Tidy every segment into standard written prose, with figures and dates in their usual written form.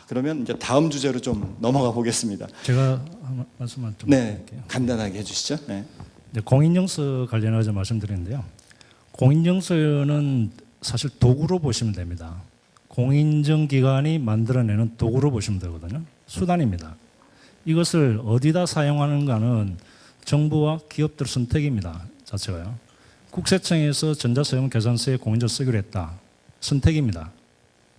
그러면 이제 다음 주제로 좀 넘어가 보겠습니다. 제가 한 말씀만 좀 네, 드릴게요. 간단하게 해주시죠. 네. 이제 공인증서 관련해서 말씀드리는데요. 공인증서는 사실 도구로 보시면 됩니다. 공인정기관이 만들어내는 도구로 보시면 되거든요. 수단입니다. 이것을 어디다 사용하는가는 정부와 기업들 선택입니다. 자체가요. 국세청에서 전자서용계산서에 공인증서 쓰기로 했다. 선택입니다.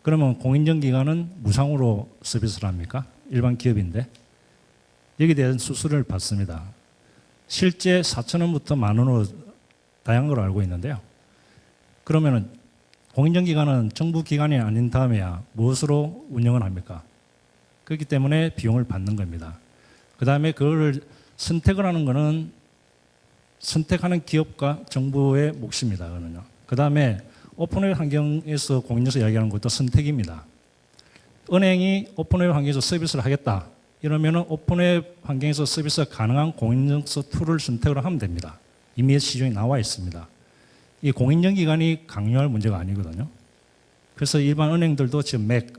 그러면 공인정기관은 무상으로 서비스를 합니까? 일반 기업인데. 여기에 대한 수수료를 받습니다. 실제 4,000원부터 10,000원으로 다양한 걸 알고 있는데요. 그러면은 공인정기관은 정부 기관이 아닌 다음에야 무엇으로 운영을 합니까? 그렇기 때문에 비용을 받는 겁니다. 그 다음에 그걸 선택을 하는 것은 선택하는 기업과 정부의 몫입니다. 그거는요. 그 다음에 오픈웹 환경에서 공인증서 이야기하는 것도 선택입니다. 은행이 오픈웹 환경에서 서비스를 하겠다. 이러면은 오픈웹 환경에서 서비스가 가능한 공인증서 툴을 선택을 하면 됩니다. 이미 시중에 나와 있습니다. 이 공인정기관이 강요할 문제가 아니거든요. 그래서 일반 은행들도 지금 맥,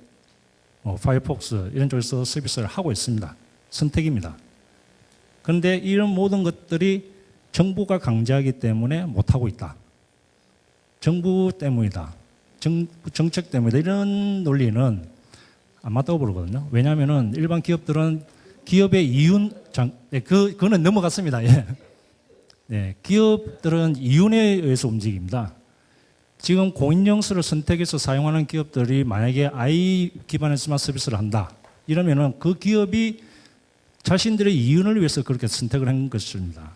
파이어폭스 이런 쪽에서 서비스를 하고 있습니다. 선택입니다. 그런데 이런 모든 것들이 정부가 강제하기 때문에 못하고 있다. 정부 때문이다. 정책 때문이다. 이런 논리는 안 맞다고 보거든요. 왜냐하면 일반 기업들은 기업의 그거는 넘어갔습니다. 예. 네, 기업들은 이윤에 의해서 움직입니다. 지금 공인증서를 선택해서 사용하는 기업들이 만약에 I 기반에서만 서비스를 한다. 이러면은 그 기업이 자신들의 이윤을 위해서 그렇게 선택을 한 것입니다.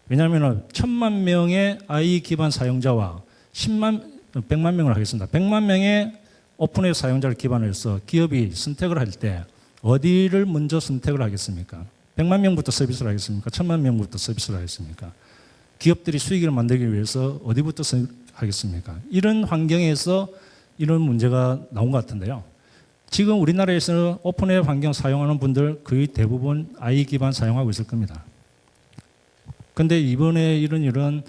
왜냐하면 1,000만 명의 I 기반 사용자와 100만 명을 하겠습니다. 100만 명의 오픈웹 사용자를 기반으로 해서 기업이 선택을 할 때 어디를 먼저 선택을 하겠습니까? 100만 명부터 서비스를 하겠습니까? 1,000만 명부터 서비스를 하겠습니까? 기업들이 수익을 만들기 위해서 어디부터 하겠습니까? 이런 환경에서 이런 문제가 나온 것 같은데요. 지금 우리나라에서는 오픈웹 환경 사용하는 분들 거의 대부분 I 기반 사용하고 있을 겁니다. 그런데 이번에 이런 일은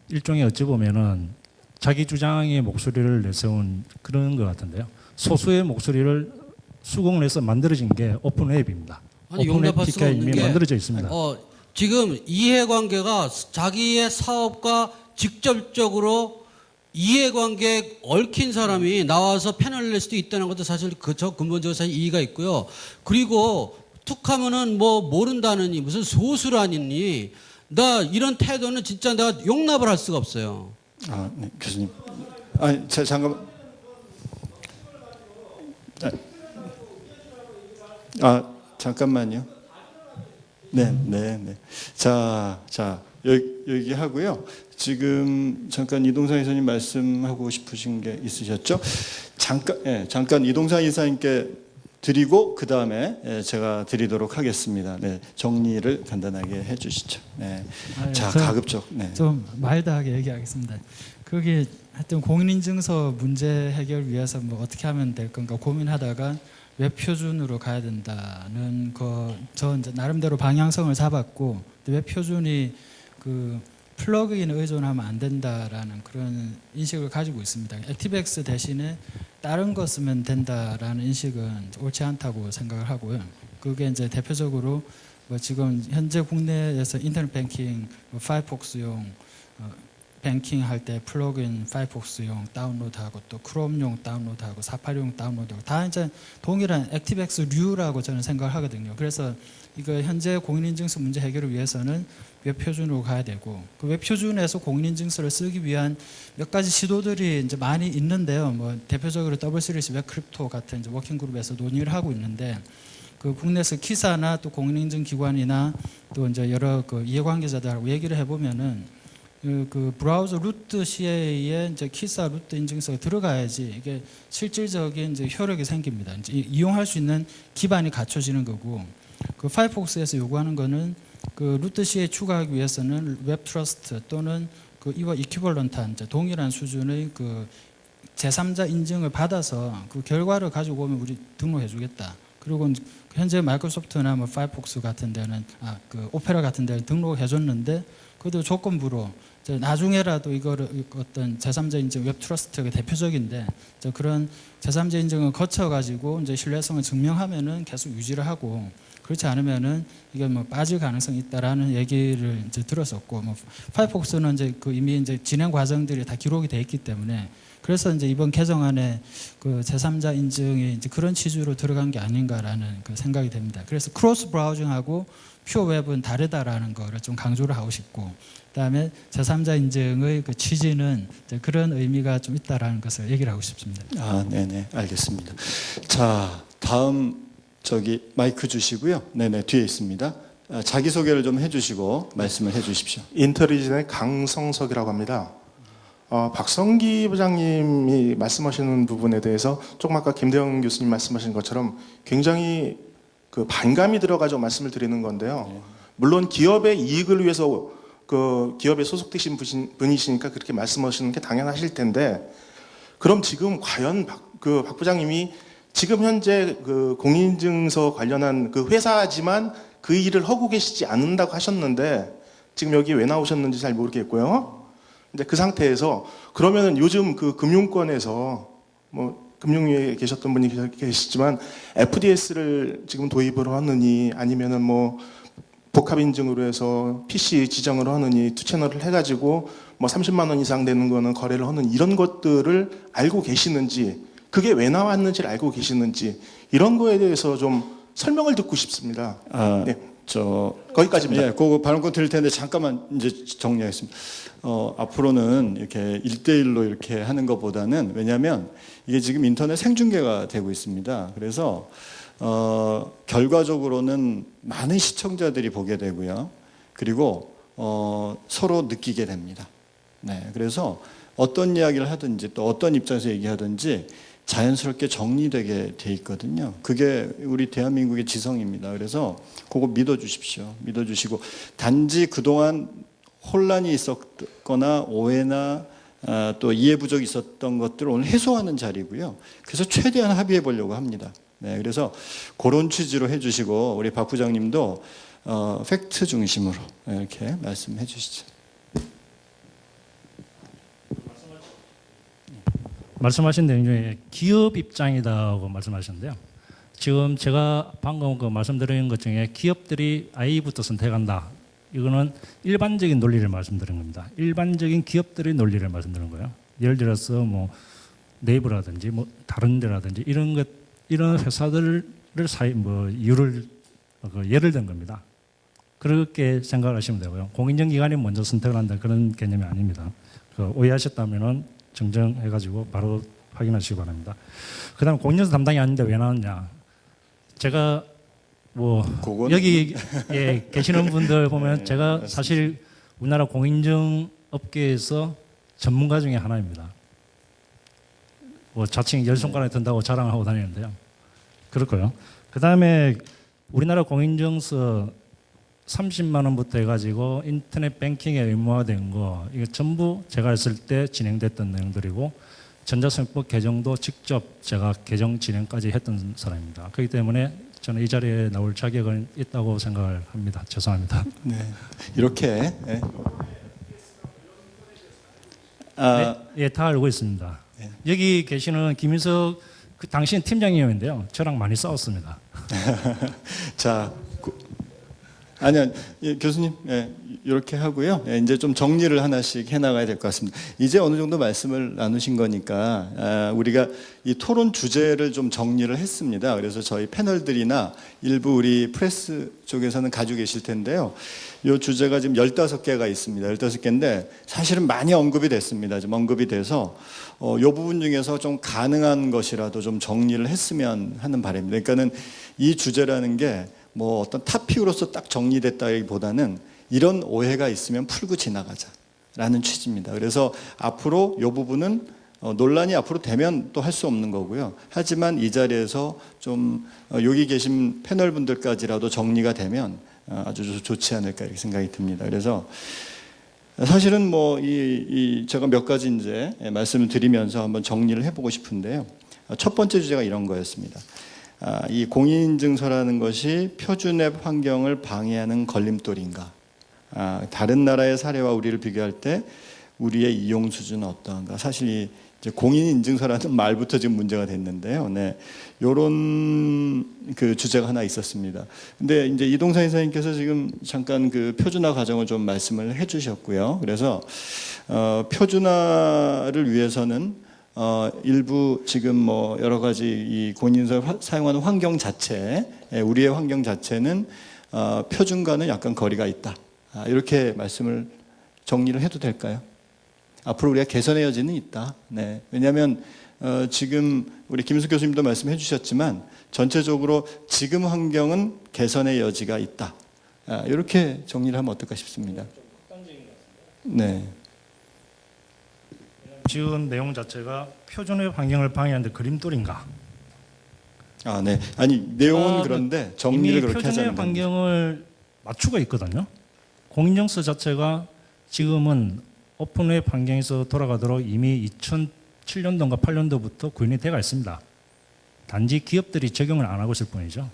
일종의 어찌 보면은 자기 주장의 목소리를 내세운 그런 것 같은데요. 소수의 목소리를 수긍을 해서 만들어진 게 오픈웹입니다. 아니, 오픈웹 용납할 수가 PK가 이미 없는 게 만들어져 있습니다. 지금 이해관계가 자기의 사업과 직접적으로 이해관계에 얽힌 사람이 나와서 패널을 낼 수도 있다는 것도 사실 저 근본적으로 사실 이의가 있고요. 그리고 툭하면은 뭐 모른다느니 무슨 소수라느니 나 이런 태도는 진짜 내가 용납을 할 수가 없어요. 아, 네, 교수님. 잠깐만. 잠깐만요. 네. 자, 여기 하고요. 지금 잠깐 이동상 이사님 말씀하고 싶으신 게 있으셨죠? 잠깐 이동상 이사님께 드리고 그 다음에 제가 드리도록 하겠습니다. 네, 정리를 간단하게 해주시죠. 네. 자, 가급적. 네. 좀 마일드하게 얘기하겠습니다. 그게 하여튼 공인인증서 문제 해결 위해서 뭐 어떻게 하면 될 건가 고민하다가 웹 표준으로 가야 된다는 저 이제 나름대로 방향성을 잡았고 웹 표준이 그 플러그인에 의존하면 안 된다라는 그런 인식을 가지고 있습니다. 액티브엑스 대신에 다른 거 쓰면 된다라는 인식은 옳지 않다고 생각을 하고요. 그게 이제 대표적으로 뭐 지금 현재 국내에서 인터넷 뱅킹, 파이어폭스용 뱅킹 할 때 플러그인 파이어폭스용 다운로드하고 또 크롬용 다운로드하고 사파리용 다운로드하고 다 이제 동일한 액티브엑스류라고 저는 생각을 하거든요. 그래서 이거 현재 공인인증서 문제 해결을 위해서는 웹 표준으로 가야 되고 그 웹 표준에서 공인인증서를 쓰기 위한 몇 가지 시도들이 이제 많이 있는데요. 뭐 대표적으로 더블 시리즈 웹 크립토 같은 이제 워킹 그룹에서 논의를 하고 있는데 그 국내에서 키사나 또 공인인증 기관이나 또 이제 여러 그 이해관계자들하고 얘기를 해보면은 그 브라우저 루트 CA에 이제 키사 루트 인증서가 들어가야지 이게 실질적인 이제 효력이 생깁니다. 이제 이용할 수 있는 기반이 갖춰지는 거고 그 파이어폭스에서 요구하는 거는 그 루트 CA 추가하기 위해서는 웹 트러스트 또는 그 이와 이퀴벌런트한 동일한 수준의 그 제3자 인증을 받아서 그 결과를 가지고 오면 우리 등록해 주겠다. 그리고 현재 마이크로소프트나 뭐 파이어폭스 같은 데는 그 오페라 같은 데는 등록해 줬는데 그것도 조건부로 나중에라도 이거를 어떤 제3자 인증 웹 트러스트가 대표적인데 그런 제3자 인증을 거쳐 가지고 이제 신뢰성을 증명하면은 계속 유지를 하고 그렇지 않으면은 이게 뭐 빠질 가능성이 있다라는 얘기를 이제 들었었고 뭐 파이어폭스는 이제 그 이미 이제 진행 과정들이 다 기록이 돼 있기 때문에 그래서 이제 이번 개정안에 그 제3자 인증이 이제 그런 취지로 들어간 게 아닌가라는 그 생각이 됩니다. 그래서 크로스 브라우징하고 퓨어 웹은 다르다라는 거를 좀 강조를 하고 싶고 그다음에 제3자 인증의 그 취지는 이제 그런 의미가 좀 있다라는 것을 얘기를 하고 싶습니다. 아, 네네, 알겠습니다. 자, 다음 저기 마이크 주시고요. 네네, 뒤에 있습니다. 자기 소개를 좀 해주시고 말씀을 해주십시오. 인터리진의 강성석이라고 합니다. 박성기 부장님이 말씀하시는 부분에 대해서 조금 아까 김대영 교수님 말씀하신 것처럼 굉장히 그 반감이 들어가지고 말씀을 드리는 건데요. 물론 기업의 이익을 위해서 그 기업에 소속되신 분이시니까 그렇게 말씀하시는 게 당연하실 텐데 그럼 지금 과연 박 부장님이 지금 현재 그 공인인증서 관련한 그 회사지만 그 일을 하고 계시지 않는다고 하셨는데 지금 여기 왜 나오셨는지 잘 모르겠고요. 근데 그 상태에서 그러면은 요즘 그 금융권에서 뭐 금융위에 계셨던 분이 계시지만 FDS를 지금 도입을 하느니 아니면은 뭐 복합 인증으로 해서 PC 지정을 하느니 투 채널을 해가지고 뭐 30만 원 이상 되는 거는 거래를 하는 이런 것들을 알고 계시는지 그게 왜 나왔는지를 알고 계시는지 이런 거에 대해서 좀 설명을 듣고 싶습니다. 네. 거기까지입니다. 예, 그거 발언권 드릴 텐데 잠깐만 이제 정리하겠습니다. 앞으로는 이렇게 1대1로 이렇게 하는 것보다는 왜냐하면 이게 지금 인터넷 생중계가 되고 있습니다. 그래서 결과적으로는 많은 시청자들이 보게 되고요. 그리고 서로 느끼게 됩니다. 네, 그래서 어떤 이야기를 하든지 또 어떤 입장에서 얘기하든지 자연스럽게 정리되게 돼 있거든요. 그게 우리 대한민국의 지성입니다. 그래서 그거 믿어주십시오. 믿어주시고 단지 그동안 혼란이 있었거나 오해나 또 이해 부족이 있었던 것들을 오늘 해소하는 자리고요. 그래서 최대한 합의해 보려고 합니다. 네, 그래서 그런 취지로 해주시고 우리 박 부장님도 팩트 중심으로 이렇게 말씀해 주시죠. 말씀하신 내용 중에 기업 입장이다고 말씀하셨는데요. 지금 제가 방금 그 말씀드린 것 중에 기업들이 I부터 선택한다. 이거는 일반적인 논리를 말씀드린 겁니다. 일반적인 기업들의 논리를 말씀드린 거예요. 예를 들어서 뭐 네이버라든지 뭐 다른 데라든지 이런 회사들을 예를 든 겁니다. 그렇게 생각을 하시면 되고요. 공인정 기관이 먼저 선택을 한다 그런 개념이 아닙니다. 오해하셨다면은 정정해가지고 바로 확인하시기 바랍니다. 그다음 공인정서 담당이 아닌데 왜 나왔냐? 제가 뭐 여기 예, 계시는 분들 보면 네, 제가 맞습니다. 사실 우리나라 공인정 업계에서 전문가 중에 하나입니다. 뭐 자칭 열 손가락에 든다고 자랑을 하고 다니는데요. 그렇고요. 그다음에 우리나라 공인정서 30만 원부터 해가지고 인터넷 뱅킹에 의무화된 거 이게 전부 제가 했을 때 진행됐던 내용들이고 전자성법 개정도 직접 제가 개정 진행까지 했던 사람입니다. 그렇기 때문에 저는 이 자리에 나올 자격은 있다고 생각을 합니다. 죄송합니다. 네, 이렇게 예, 다 알고 있습니다. 네. 여기 계시는 김인석 그 당신 팀장님인데요. 저랑 많이 싸웠습니다. 자, 아니요, 예, 교수님, 예, 이렇게 하고요. 예, 이제 좀 정리를 하나씩 해나가야 될 것 같습니다. 이제 어느 정도 말씀을 나누신 거니까 우리가 이 토론 주제를 좀 정리를 했습니다. 그래서 저희 패널들이나 일부 우리 프레스 쪽에서는 가지고 계실 텐데요. 이 주제가 지금 15개가 있습니다. 15개인데 사실은 많이 언급이 됐습니다. 좀 언급이 돼서 이 부분 중에서 좀 가능한 것이라도 좀 정리를 했으면 하는 바람입니다. 그러니까는 이 주제라는 게 뭐 어떤 타픽으로서 딱 정리됐다기보다는 이런 오해가 있으면 풀고 지나가자라는 취지입니다. 그래서 앞으로 이 부분은 논란이 앞으로 되면 또 할 수 없는 거고요. 하지만 이 자리에서 좀 여기 계신 패널 분들까지라도 정리가 되면 아주 좋지 않을까 이렇게 생각이 듭니다. 그래서 사실은 뭐 제가 몇 가지 이제 말씀을 드리면서 한번 정리를 해보고 싶은데요. 첫 번째 주제가 이런 거였습니다. 이 공인인증서라는 것이 표준앱 환경을 방해하는 걸림돌인가? 다른 나라의 사례와 우리를 비교할 때 우리의 이용 수준은 어떠한가. 사실 이 이제 공인인증서라는 말부터 지금 문제가 됐는데요. 네, 이런 그 주제가 하나 있었습니다. 근데 이제 이동상 이사님께서 지금 잠깐 그 표준화 과정을 좀 말씀을 해주셨고요. 그래서 표준화를 위해서는 일부 지금 뭐 여러 가지 이 공인인증서 사용하는 환경 자체, 우리의 환경 자체는 표준과는 약간 거리가 있다. 이렇게 말씀을 정리를 해도 될까요? 앞으로 우리가 개선의 여지는 있다. 네. 왜냐하면 지금 우리 김은숙 교수님도 말씀해 주셨지만 전체적으로 지금 환경은 개선의 여지가 있다. 이렇게 정리를 하면 어떨까 싶습니다. 네. 지은 내용 자체가 표준의 환경을 방해하는데 그림돌인가? 네. 아니 내용은 그런데 정리를 이미 그렇게 표준의 하자는 겁니다. 환경을 맞추고 있거든요. 공인증서 자체가 지금은 오픈웹 환경에서 돌아가도록 이미 2007년도인가 8년도부터 구현이 되어 있습니다. 단지 기업들이 적용을 안 하고 있을 뿐이죠.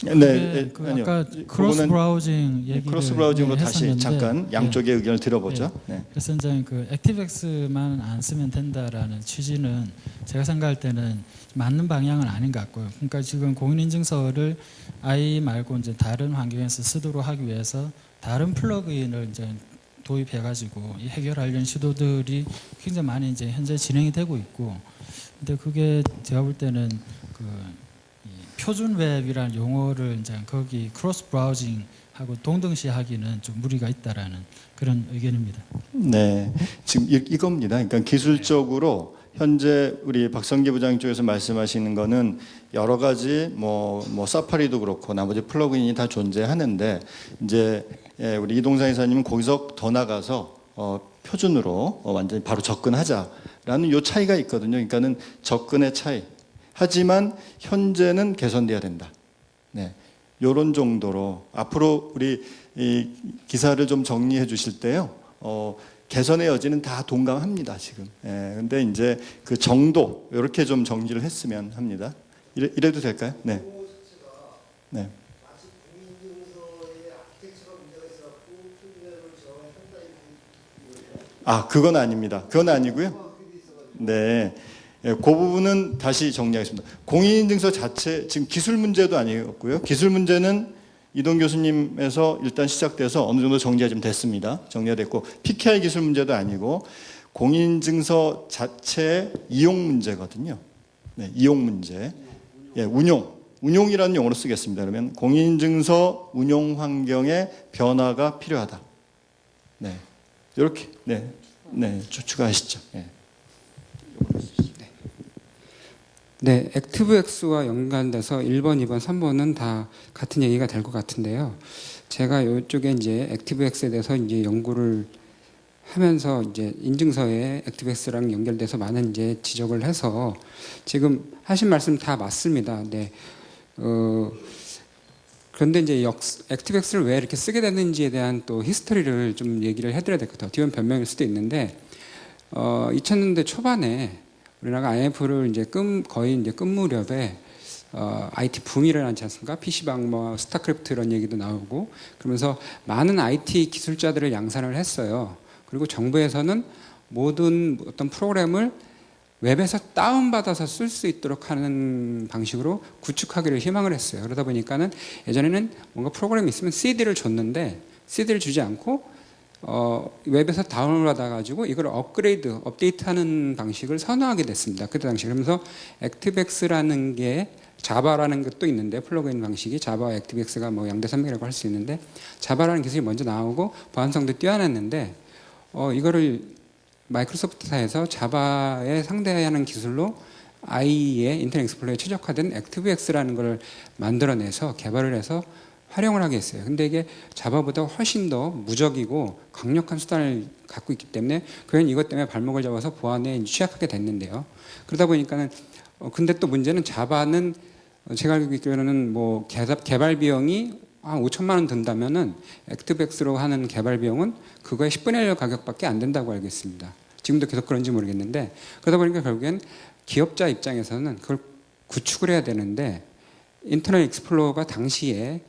네, 그 아니요. 아까 크로스 브라우징 얘기를 크로스 브라우징으로 다시 했었는데, 잠깐 양쪽의 의견을 들어보죠. 네. 그래서 이제 그 액티브엑스만 안 쓰면 된다라는 취지는 제가 생각할 때는 맞는 방향은 아닌 것 같고요. 그러니까 지금 공인인증서를 i 말고 이제 다른 환경에서 쓰도록 하기 위해서 다른 플러그인을 이제 도입해가지고 해결하려는 시도들이 굉장히 많이 이제 현재 진행이 되고 있고, 근데 그게 제가 볼 때는 그 표준 웹이라는 용어를 이제 거기 크로스 브라우징하고 동등시하기는 좀 무리가 있다라는 그런 의견입니다. 네, 지금 이겁니다. 그러니까 기술적으로 현재 우리 박성기 부장 쪽에서 말씀하시는 거는 여러 가지 뭐 사파리도 그렇고 나머지 플러그인이 다 존재하는데 이제 우리 이동상 이사님은 거기서 더 나가서 표준으로 완전히 바로 접근하자라는 요 차이가 있거든요. 그러니까는 접근의 차이. 하지만 현재는 개선돼야 된다. 네, 요런 정도로 앞으로 우리 이 기사를 좀 정리해 주실 때요. 개선의 여지는 다 동감합니다, 지금. 근데 이제 그 정도, 이렇게 좀 정리를 했으면 합니다. 이래도 될까요? 네. 네. 그건 아닙니다. 그건 아니고요. 네. 그 부분은 다시 정리하겠습니다. 공인인증서 자체, 지금 기술 문제도 아니었고요. 기술 문제는 이동 교수님에서 일단 시작돼서 어느 정도 정리가 좀 됐습니다. 정리가 됐고, PKI 기술 문제도 아니고, 공인인증서 자체의 이용 문제거든요. 네, 이용 문제. 예, 운용이라는 용어로 쓰겠습니다. 그러면 공인인증서 운용 환경의 변화가 필요하다. 네. 이렇게, 추가하시죠. 네. 네, 액티브엑스와 연관돼서 1번, 2번, 3번은 다 같은 얘기가 될 것 같은데요. 제가 이쪽에 이제 액티브엑스에 대해서 이제 연구를 하면서 이제 인증서에 액티브엑스랑 연결돼서 많은 이제 지적을 해서 지금 하신 말씀 다 맞습니다. 네. 그런데 이제 액티브엑스를 왜 이렇게 쓰게 됐는지에 대한 또 히스토리를 좀 얘기를 해드려야 될 것 같아요. 뒤에 변명일 수도 있는데, 2000년대 초반에 우리나라가 IMF를 이제 거의 이제 끝 무렵에 IT 붐이 일어나지 않습니까? PC방, 스타크래프트 이런 얘기도 나오고 그러면서 많은 IT 기술자들을 양산을 했어요. 그리고 정부에서는 모든 어떤 프로그램을 웹에서 다운받아서 쓸 수 있도록 하는 방식으로 구축하기를 희망을 했어요. 그러다 보니까는 예전에는 뭔가 프로그램이 있으면 CD를 줬는데 CD를 주지 않고 웹에서 다운로드 받아가지고 이걸 업데이트하는 방식을 선호하게 됐습니다. 그때 당시. 그러면서 액티브엑스라는 게 자바라는 것도 있는데 플러그인 방식이 자바와 액티브엑스가 뭐 양대 산맥이라고 할 수 있는데 자바라는 기술이 먼저 나오고 보안성도 뛰어났는데 이거를 마이크로소프트사에서 자바에 상대하는 기술로 IE의 인터넷 익스플로러에 최적화된 액티브엑스라는 걸 만들어내서 개발을 해서 활용을 하게 했어요. 근데 이게 자바보다 훨씬 더 무적이고 강력한 수단을 갖고 있기 때문에 그냥 이것 때문에 발목을 잡아서 보안에 취약하게 됐는데요. 그러다 보니까는 근데 또 문제는 자바는 제가 알고 있기로는 뭐 개발 비용이 한 5천만 원 든다면은 액티브엑스로 하는 개발 비용은 그거의 10분의 1 가격밖에 안 된다고 알고 있습니다. 지금도 계속 그런지 모르겠는데 그러다 보니까 결국엔 기업자 입장에서는 그걸 구축을 해야 되는데 인터넷 익스플로러가 당시에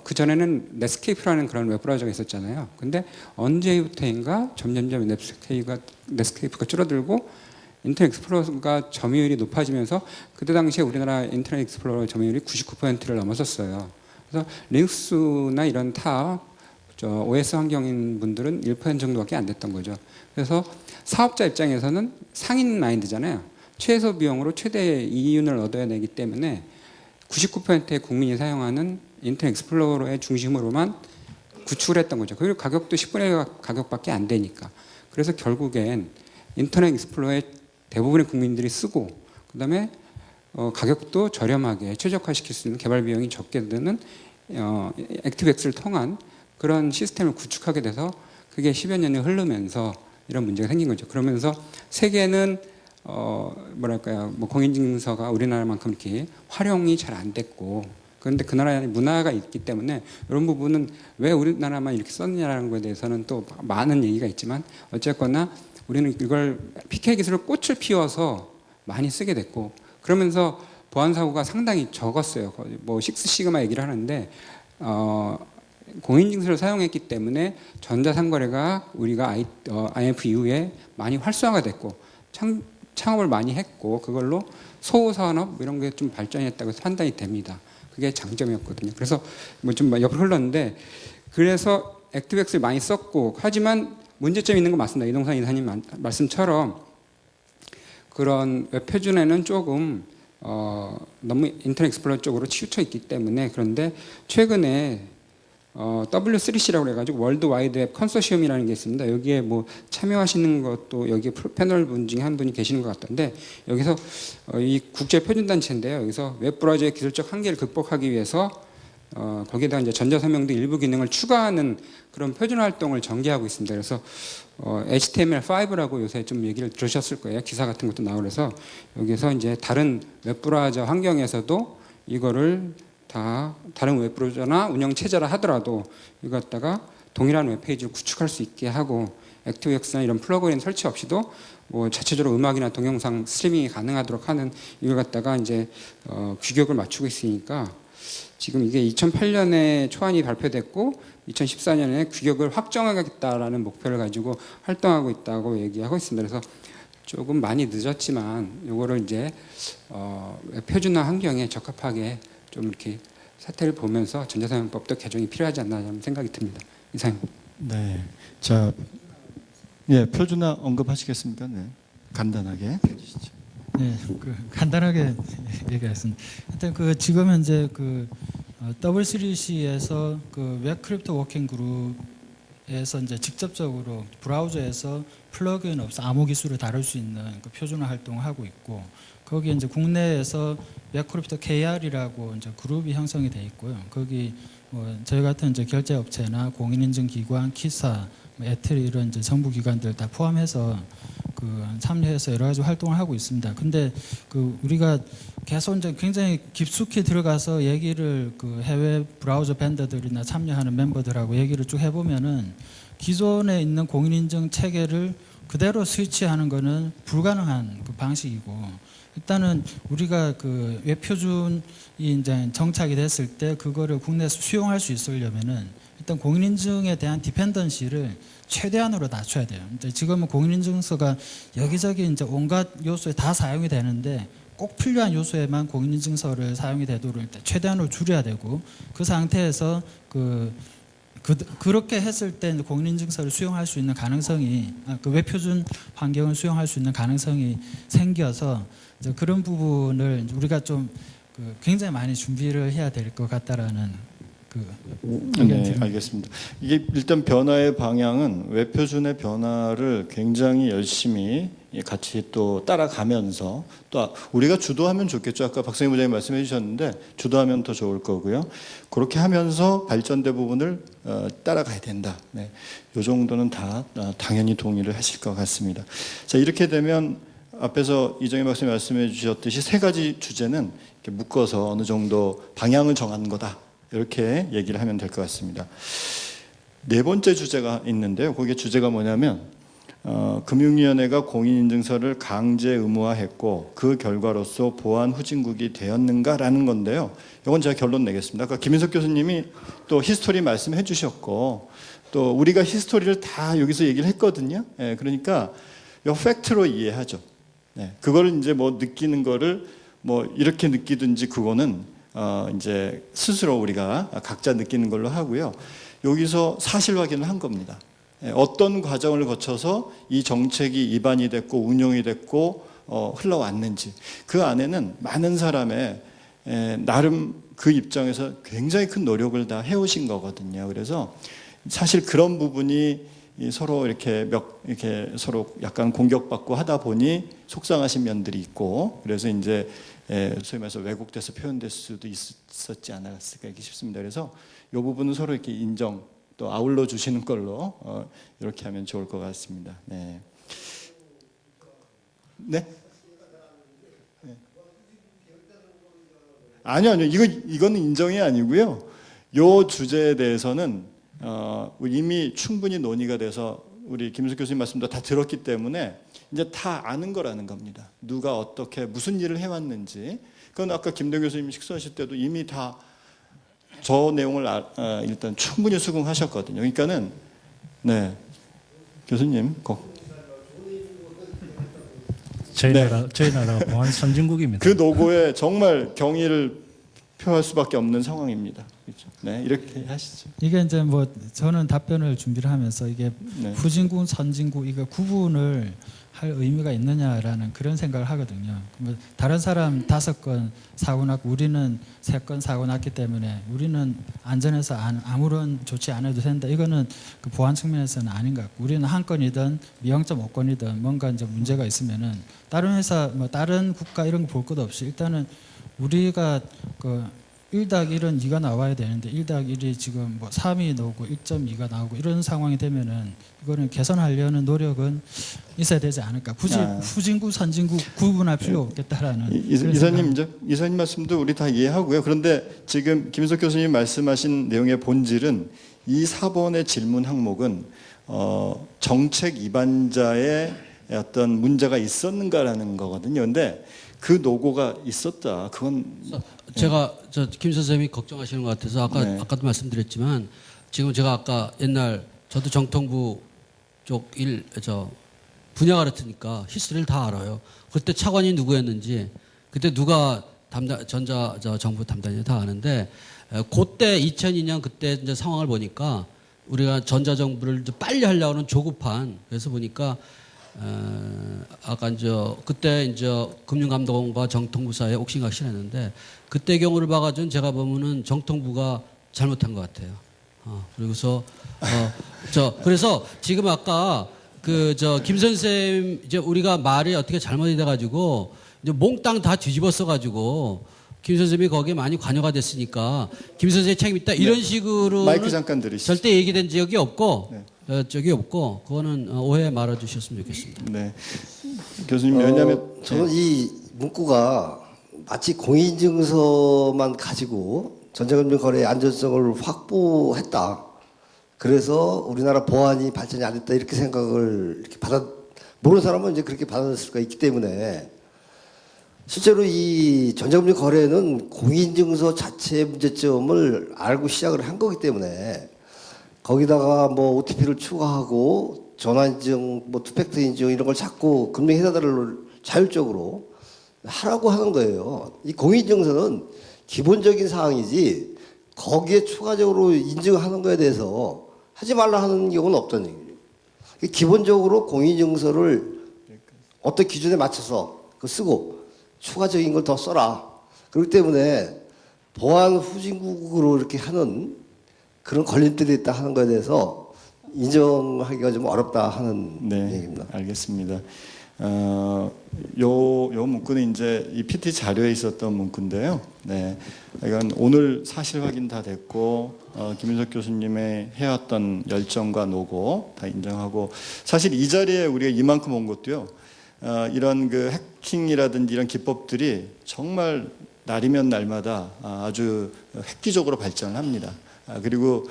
그 전에는 넷스케이프라는 그런 웹브라우저가 있었잖아요. 근데 언제부터인가 점점점 넷스케이프가 줄어들고 인터넷 익스플로러가 점유율이 높아지면서 그때 당시에 우리나라 인터넷 익스플로러 점유율이 99%를 넘어섰어요. 그래서 리눅스나 이런 타 OS 환경인 분들은 1% 정도밖에 안 됐던 거죠. 그래서 사업자 입장에서는 상인 마인드잖아요. 최소 비용으로 최대 이윤을 얻어야 되기 때문에 99%의 국민이 사용하는 인터넷 익스플로러의 중심으로만 구축을 했던 거죠. 그리고 가격도 10분의 1 가격밖에 안 되니까. 그래서 결국엔 인터넷 익스플로러의 대부분의 국민들이 쓰고 그다음에 가격도 저렴하게 최적화시킬 수 있는 개발 비용이 적게 드는 액티브엑스를 통한 그런 시스템을 구축하게 돼서 그게 10여 년이 흐르면서 이런 문제가 생긴 거죠. 그러면서 세계는 뭐랄까요, 뭐 공인증서가 우리나라만큼 이렇게 활용이 잘 안 됐고, 그런데 그 나라의 문화가 있기 때문에 이런 부분은 왜 우리나라만 이렇게 썼느냐라는 것에 대해서는 또 많은 얘기가 있지만 어쨌거나 우리는 이걸 PK 기술을 꽃을 피워서 많이 쓰게 됐고, 그러면서 보안 사고가 상당히 적었어요. 뭐 6시그마 얘기를 하는데 공인증서를 사용했기 때문에 전자상거래가 우리가 IMF 이후에 많이 활성화가 됐고 창업을 많이 했고 그걸로 소산업 이런 게 좀 발전했다고 판단이 됩니다. 그게 장점이었거든요. 그래서 뭐 좀 옆으로 흘렀는데 그래서 액티브엑스를 많이 썼고 하지만 문제점이 있는 건 맞습니다. 이동산 이사님 말씀처럼 그런 웹 표준에는 조금 너무 인터넷 익스플로러 쪽으로 치우쳐 있기 때문에 그런데 최근에 W3C라고 해가지고 월드 와이드 웹 컨소시엄이라는 게 있습니다. 여기에 뭐 참여하시는 것도 여기 패널 분 중에 한 분이 계시는 것 같던데 여기서 이 국제 표준 단체인데요. 여기서 웹 브라우저의 기술적 한계를 극복하기 위해서 거기에다 이제 전자서명도 일부 기능을 추가하는 그런 표준 활동을 전개하고 있습니다. 그래서 HTML5라고 요새 좀 얘기를 들으셨을 거예요. 기사 같은 것도 나오고 그래서 여기서 이제 다른 웹 브라우저 환경에서도 이거를 다 다른 웹브라우저나 운영 체제라 하더라도 이거 갖다가 동일한 웹페이지를 구축할 수 있게 하고 액티브엑스나 이런 플러그인 설치 없이도 뭐 자체적으로 음악이나 동영상 스트리밍이 가능하도록 하는 이걸 갖다가 이제 규격을 맞추고 있으니까 지금 이게 2008년에 초안이 발표됐고 2014년에 규격을 확정하겠다라는 목표를 가지고 활동하고 있다고 얘기하고 있습니다. 그래서 조금 많이 늦었지만 이거를 이제 표준화 환경에 적합하게 좀 이렇게 사태를 보면서 전자사용법도 개정이 필요하지 않나 하는 생각이 듭니다. 이상. 네. 자, 예, 표준화 언급하시겠습니까? 네. 간단하게 해주시죠. 네, 간단하게 얘기하겠습니다. 하여튼 지금 현재 W3C에서 웹 크립토 워킹 그룹에서 이제 직접적으로 브라우저에서 플러그인 없이 암호 기술을 다룰 수 있는 표준화 활동을 하고 있고 거기 이제 국내에서 웹 크립토 KR이라고 이제 그룹이 형성이 돼 있고요. 거기 뭐 저희 같은 이제 결제 업체나 공인인증 기관, 키사, 에트리 이런 이제 정부 기관들 다 포함해서 참여해서 여러 가지 활동을 하고 있습니다. 근데 우리가 계속 이제 굉장히 깊숙이 들어가서 얘기를 해외 브라우저 벤더들이나 참여하는 멤버들하고 얘기를 쭉 해보면은 기존에 있는 공인인증 체계를 그대로 스위치하는 거는 불가능한 방식이고 일단은 우리가 웹 표준이 이제 정착이 됐을 때 그거를 국내에서 수용할 수 있으려면은 일단 공인인증에 대한 디펜던시를 최대한으로 낮춰야 돼요. 이제 지금은 공인인증서가 여기저기 이제 온갖 요소에 다 사용이 되는데 꼭 필요한 요소에만 공인인증서를 사용이 되도록 일단 최대한으로 줄여야 되고 그 상태에서 그렇게 했을 때 공인인증서를 수용할 수 있는 가능성이 웹 표준 환경을 수용할 수 있는 가능성이 생겨서 이제 그런 부분을 우리가 좀 굉장히 많이 준비를 해야 될 것 같다라는 네, 알겠습니다. 이게 일단 변화의 방향은 웹 표준의 변화를 굉장히 열심히 같이 또 따라가면서 또 우리가 주도하면 좋겠죠. 아까 박성희 부장님 말씀해 주셨는데 주도하면 더 좋을 거고요. 그렇게 하면서 발전된 부분을 따라가야 된다. 네, 이 정도는 다 당연히 동의를 하실 것 같습니다. 자, 이렇게 되면 앞에서 이정희 박사님 말씀해 주셨듯이 세 가지 주제는 이렇게 묶어서 어느 정도 방향을 정한 거다. 이렇게 얘기를 하면 될 것 같습니다. 네 번째 주제가 있는데요. 거기에 주제가 뭐냐면 금융위원회가 공인인증서를 강제 의무화했고 그 결과로서 보안 후진국이 되었는가라는 건데요. 이건 제가 결론 내겠습니다. 아까 김인석 교수님이 또 히스토리 말씀해 주셨고 또 우리가 히스토리를 다 여기서 얘기를 했거든요. 예, 그러니까 이 팩트로 이해하죠. 네, 그거를 이제 뭐 느끼는 거를 뭐 이렇게 느끼든지 그거는 이제 스스로 우리가 각자 느끼는 걸로 하고요. 여기서 사실 확인을 한 겁니다. 어떤 과정을 거쳐서 이 정책이 입안이 됐고 운용이 됐고 흘러왔는지 그 안에는 많은 사람의 나름 그 입장에서 굉장히 큰 노력을 다 해오신 거거든요. 그래서 사실 그런 부분이 서로 이렇게 서로 약간 공격받고 하다 보니 속상하신 면들이 있고 그래서 이제 소위 말해서 왜곡돼서 표현될 수도 있었지 않았을까 싶습니다. 그래서 이 부분은 서로 이렇게 인정 또 아울러 주시는 걸로 이렇게 하면 좋을 것 같습니다. 네. 네? 아니요. 이거는 인정이 아니고요. 이 주제에 대해서는 이미 충분히 논의가 돼서 우리 김은석 교수님 말씀도 다 들었기 때문에 이제 다 아는 거라는 겁니다. 누가 어떻게 무슨 일을 해왔는지. 그건 아까 김대웅 교수님 식사하실 때도 이미 다 저 내용을 일단 충분히 수긍하셨거든요. 그러니까는 네 교수님 저희 네. 나라가 보안 선진국입니다. 그 노고에 정말 경의를 표할 수밖에 없는 상황입니다. 그렇죠? 네 이렇게 하시죠. 이게 이제 뭐 저는 답변을 준비를 하면서 이게 네. 후진국, 선진국 이거 구분을 할 의미가 있느냐라는 그런 생각을 하거든요. 뭐 다른 사람 5건 사고 났고 우리는 3건 사고 났기 때문에 우리는 안전해서 아무런 조치 안 해도 된다. 이거는 그 보안 측면에서는 아닌 것 같고 우리는 한 건이든 0.5건이든 뭔가 이제 문제가 있으면은 다른 회사 뭐 다른 국가 이런 거 볼 것 없이 일단은 우리가 그 1-1은 2가 나와야 되는데 1-1이 지금 뭐 3이 나오고 1.2가 나오고 이런 상황이 되면은 이거는 개선하려는 노력은 있어야 되지 않을까. 굳이 후진국, 선진국 구분할 필요 없겠다라는. 이사님 말씀도 우리 다 이해하고요. 그런데 지금 김인석 교수님 말씀하신 내용의 본질은 이 4번의 질문 항목은 정책 위반자의 어떤 문제가 있었는가라는 거거든요. 근데 그 노고가 있었다. 그건 제가 김 선생님이 걱정하시는 것 같아서 아까도 말씀드렸지만 지금 제가 아까 옛날 저도 정통부 쪽 분야가 그렇으니까 히스토리를 다 알아요. 그때 차관이 누구였는지 그때 누가 정부 담당자 다 아는데 그때 2002년 그때 이제 상황을 보니까 우리가 전자정부를 빨리 하려고는 조급한 그래서 보니까 아까 그때 금융감독원과 정통부 사이에 옥신각신 했는데 그때 경우를 봐가지고 제가 보면은 정통부가 잘못한 것 같아요. 그리고서 그래서 지금 아까 김 선생님 이제 우리가 말이 어떻게 잘못이 돼가지고 이제 몽땅 다 뒤집어 써가지고 김 선생님이 거기에 많이 관여가 됐으니까 김 선생님 책임 있다 이런 식으로 마이크 잠깐 들으시죠. 절대 얘기된 적이 없고 적이 없고 그거는 오해 말아 주셨으면 좋겠습니다. 네 교수님 왜냐하면 저는 이 문구가 마치 공인증서만 가지고 전자금융 거래의 안전성을 확보했다. 그래서 우리나라 보안이 발전이 안 됐다 이렇게 생각을 이렇게 모르는 사람은 이제 그렇게 받아들일 수가 있기 때문에 실제로 이 전자금융 거래는 공인증서 자체의 문제점을 알고 시작을 한 거기 때문에 거기다가 뭐 OTP를 추가하고 전화인증, 뭐 투팩터 인증 이런 걸 자꾸 금융회사들을 자율적으로 하라고 하는 거예요. 이 공인증서는 기본적인 사항이지 거기에 추가적으로 인증하는 거에 대해서 하지 말라 하는 경우는 없다는 얘기죠. 기본적으로 공인증서를 어떤 기준에 맞춰서 쓰고 추가적인 걸 더 써라. 그렇기 때문에 보안 후진국으로 이렇게 하는 그런 걸림돌이 있다 하는 거에 대해서 인정하기가 좀 어렵다 하는 얘기입니다. 알겠습니다. 요 문구는 이제 이 PT 자료에 있었던 문구인데요. 네, 이건 오늘 사실 확인 다 됐고 김인석 교수님의 해왔던 열정과 노고 다 인정하고 사실 이 자리에 우리가 이만큼 온 것도요. 이런 그 해킹이라든지 이런 기법들이 정말 날이면 날마다 아주 획기적으로 발전을 합니다. 그리고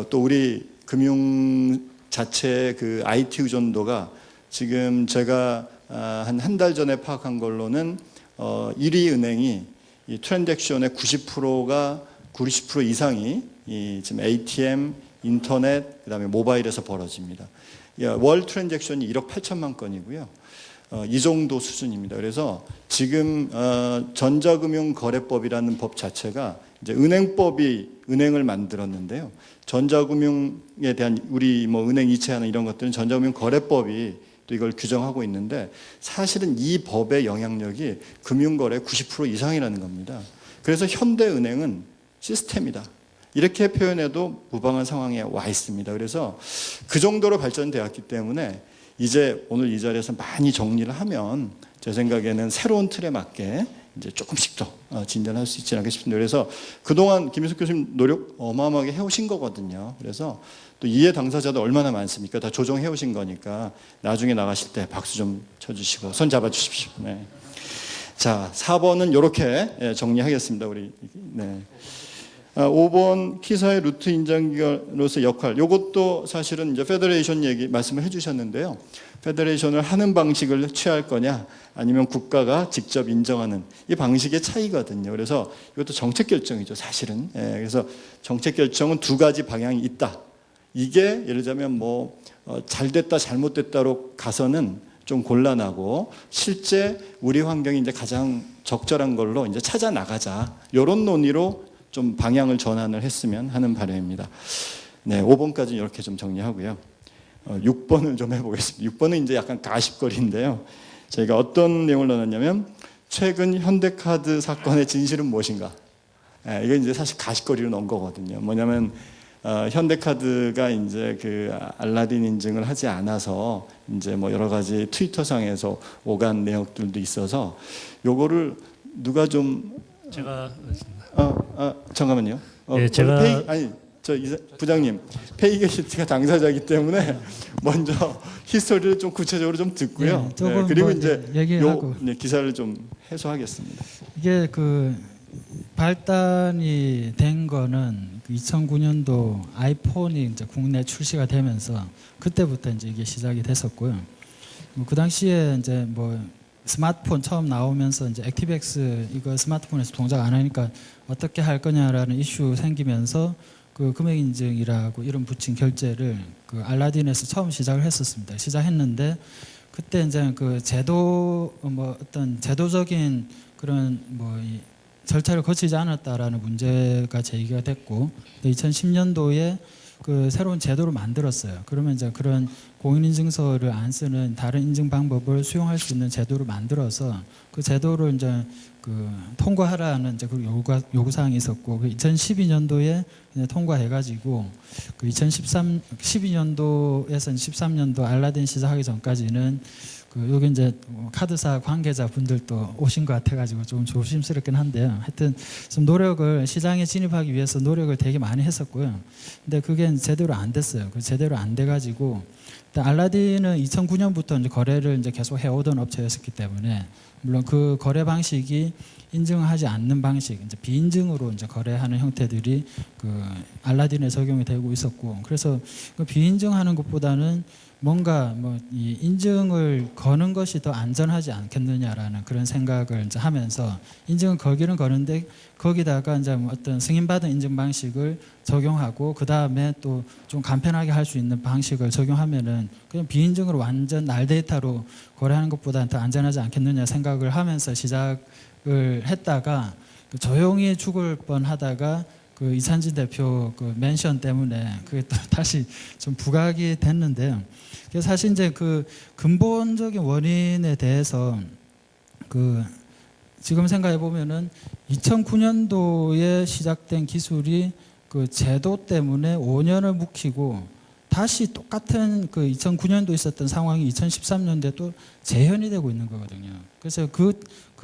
또 우리 금융 자체의 그 IT 의존도가 지금 제가 한 달 전에 파악한 걸로는 1위 은행이 이 트랜잭션의 90%가 90% 이상이 이 지금 ATM, 인터넷, 그다음에 모바일에서 벌어집니다. 월 트랜잭션이 1억 8천만 건이고요. 이 정도 수준입니다. 그래서 지금 전자금융거래법이라는 법 자체가 이제 은행법이 은행을 만들었는데요. 전자금융에 대한 우리 뭐 은행 이체하는 이런 것들은 전자금융거래법이 또 이걸 규정하고 있는데 사실은 이 법의 영향력이 금융거래 90% 이상이라는 겁니다. 그래서 현대은행은 시스템이다. 이렇게 표현해도 무방한 상황에 와 있습니다. 그래서 그 정도로 발전되었기 때문에 이제 오늘 이 자리에서 많이 정리를 하면 제 생각에는 새로운 틀에 맞게 이제 조금씩 더 진전할 수 있지 않을까 싶습니다. 그래서 그동안 김인석 교수님 노력 어마어마하게 해오신 거거든요. 그래서 또 이해 당사자도 얼마나 많습니까? 다 조정해 오신 거니까 나중에 나가실 때 박수 좀 쳐주시고 손 잡아주십시오. 네. 자, 4번은 이렇게 정리하겠습니다. 우리 네. 5번 키사의 루트 인정기관으로서 역할. 이것도 사실은 이제 페더레이션 얘기 말씀을 해주셨는데요. 페더레이션을 하는 방식을 취할 거냐, 아니면 국가가 직접 인정하는 이 방식의 차이거든요. 그래서 이것도 정책 결정이죠, 사실은. 그래서 정책 결정은 두 가지 방향이 있다. 이게 예를 들자면 뭐 잘 됐다, 잘못됐다로 가서는 좀 곤란하고 실제 우리 환경이 이제 가장 적절한 걸로 이제 찾아 나가자. 이런 논의로 좀 방향을 전환을 했으면 하는 바람입니다. 네, 5번까지 이렇게 좀 정리하고요. 6번을 좀 해보겠습니다. 6번은 이제 약간 가십거리인데요. 저희가 어떤 내용을 넣었냐면 최근 현대카드 사건의 진실은 무엇인가? 이게 이제 사실 가십거리로 넣은 거거든요. 뭐냐면 현대카드가 이제 그 알라딘 인증을 하지 않아서 이제 뭐 여러 가지 트위터상에서 오간 내용들도 있어서 요거를 누가 좀 제가 잠깐만요. 예, 제가 부장님 페이게시티가 당사자이기 때문에 먼저 히스토리를 좀 구체적으로 좀 듣고요. 예, 조금 그리고 뭐 이제 얘기하고 기사를 좀 해소하겠습니다. 이게 그 발단이 된 거는 2009년도 아이폰이 이제 국내 출시가 되면서 그때부터 이제 이게 시작이 됐었고요. 그 당시에 이제 뭐 스마트폰 처음 나오면서 이제 액티브엑스 이거 스마트폰에서 동작 안 하니까 어떻게 할 거냐라는 이슈 생기면서 그 금액 인증이라고 이름 붙인 결제를 그 알라딘에서 처음 시작을 했었습니다. 시작했는데 그때 이제 그 제도 뭐 어떤 제도적인 그런 뭐 이 절차를 거치지 않았다라는 문제가 제기가 됐고 2010년도에 그 새로운 제도를 만들었어요. 그러면 이제 그런 공인인증서를 안 쓰는 다른 인증 방법을 수용할 수 있는 제도를 만들어서 그 제도를 이제 그 통과하라는 이제 그 요구 사항이 있었고 그 2012년도에 통과해가지고 그 12년도에서 13년도 알라딘 시작하기 전까지는 그 여기 이제 카드사 관계자 분들도 오신 것 같아가지고 좀 조심스럽긴 한데요. 하여튼 좀 노력을 시장에 진입하기 위해서 노력을 되게 많이 했었고요. 근데 그게 제대로 안 됐어요. 그 제대로 안 돼가지고 알라딘은 2009년부터 이제 거래를 이제 계속 해오던 업체였기 때문에 물론 그 거래 방식이 인증하지 않는 방식, 이제 비인증으로 이제 거래하는 형태들이 그 알라딘에 적용이 되고 있었고, 그래서 그 비인증하는 것보다는 뭔가 뭐 이 인증을 거는 것이 더 안전하지 않겠느냐라는 그런 생각을 이제 하면서 인증은 거기는 거는데 거기다가 이제 뭐 어떤 승인받은 인증 방식을 적용하고 그 다음에 또 좀 간편하게 할 수 있는 방식을 적용하면은 그냥 비인증으로 완전 날 데이터로 거래하는 것보다는 더 안전하지 않겠느냐 생각을 하면서 시작을 했다가 조용히 죽을 뻔하다가 그 이찬진 대표 그 멘션 때문에 그게 또 다시 좀 부각이 됐는데요. 그래서 사실 이제 그 근본적인 원인에 대해서 그 지금 생각해 보면은 2009년도에 시작된 기술이 그 제도 때문에 5년을 묵히고 다시 똑같은 그 2009년도 있었던 상황이 2013년도에 또 재현이 되고 있는 거거든요. 그래서 그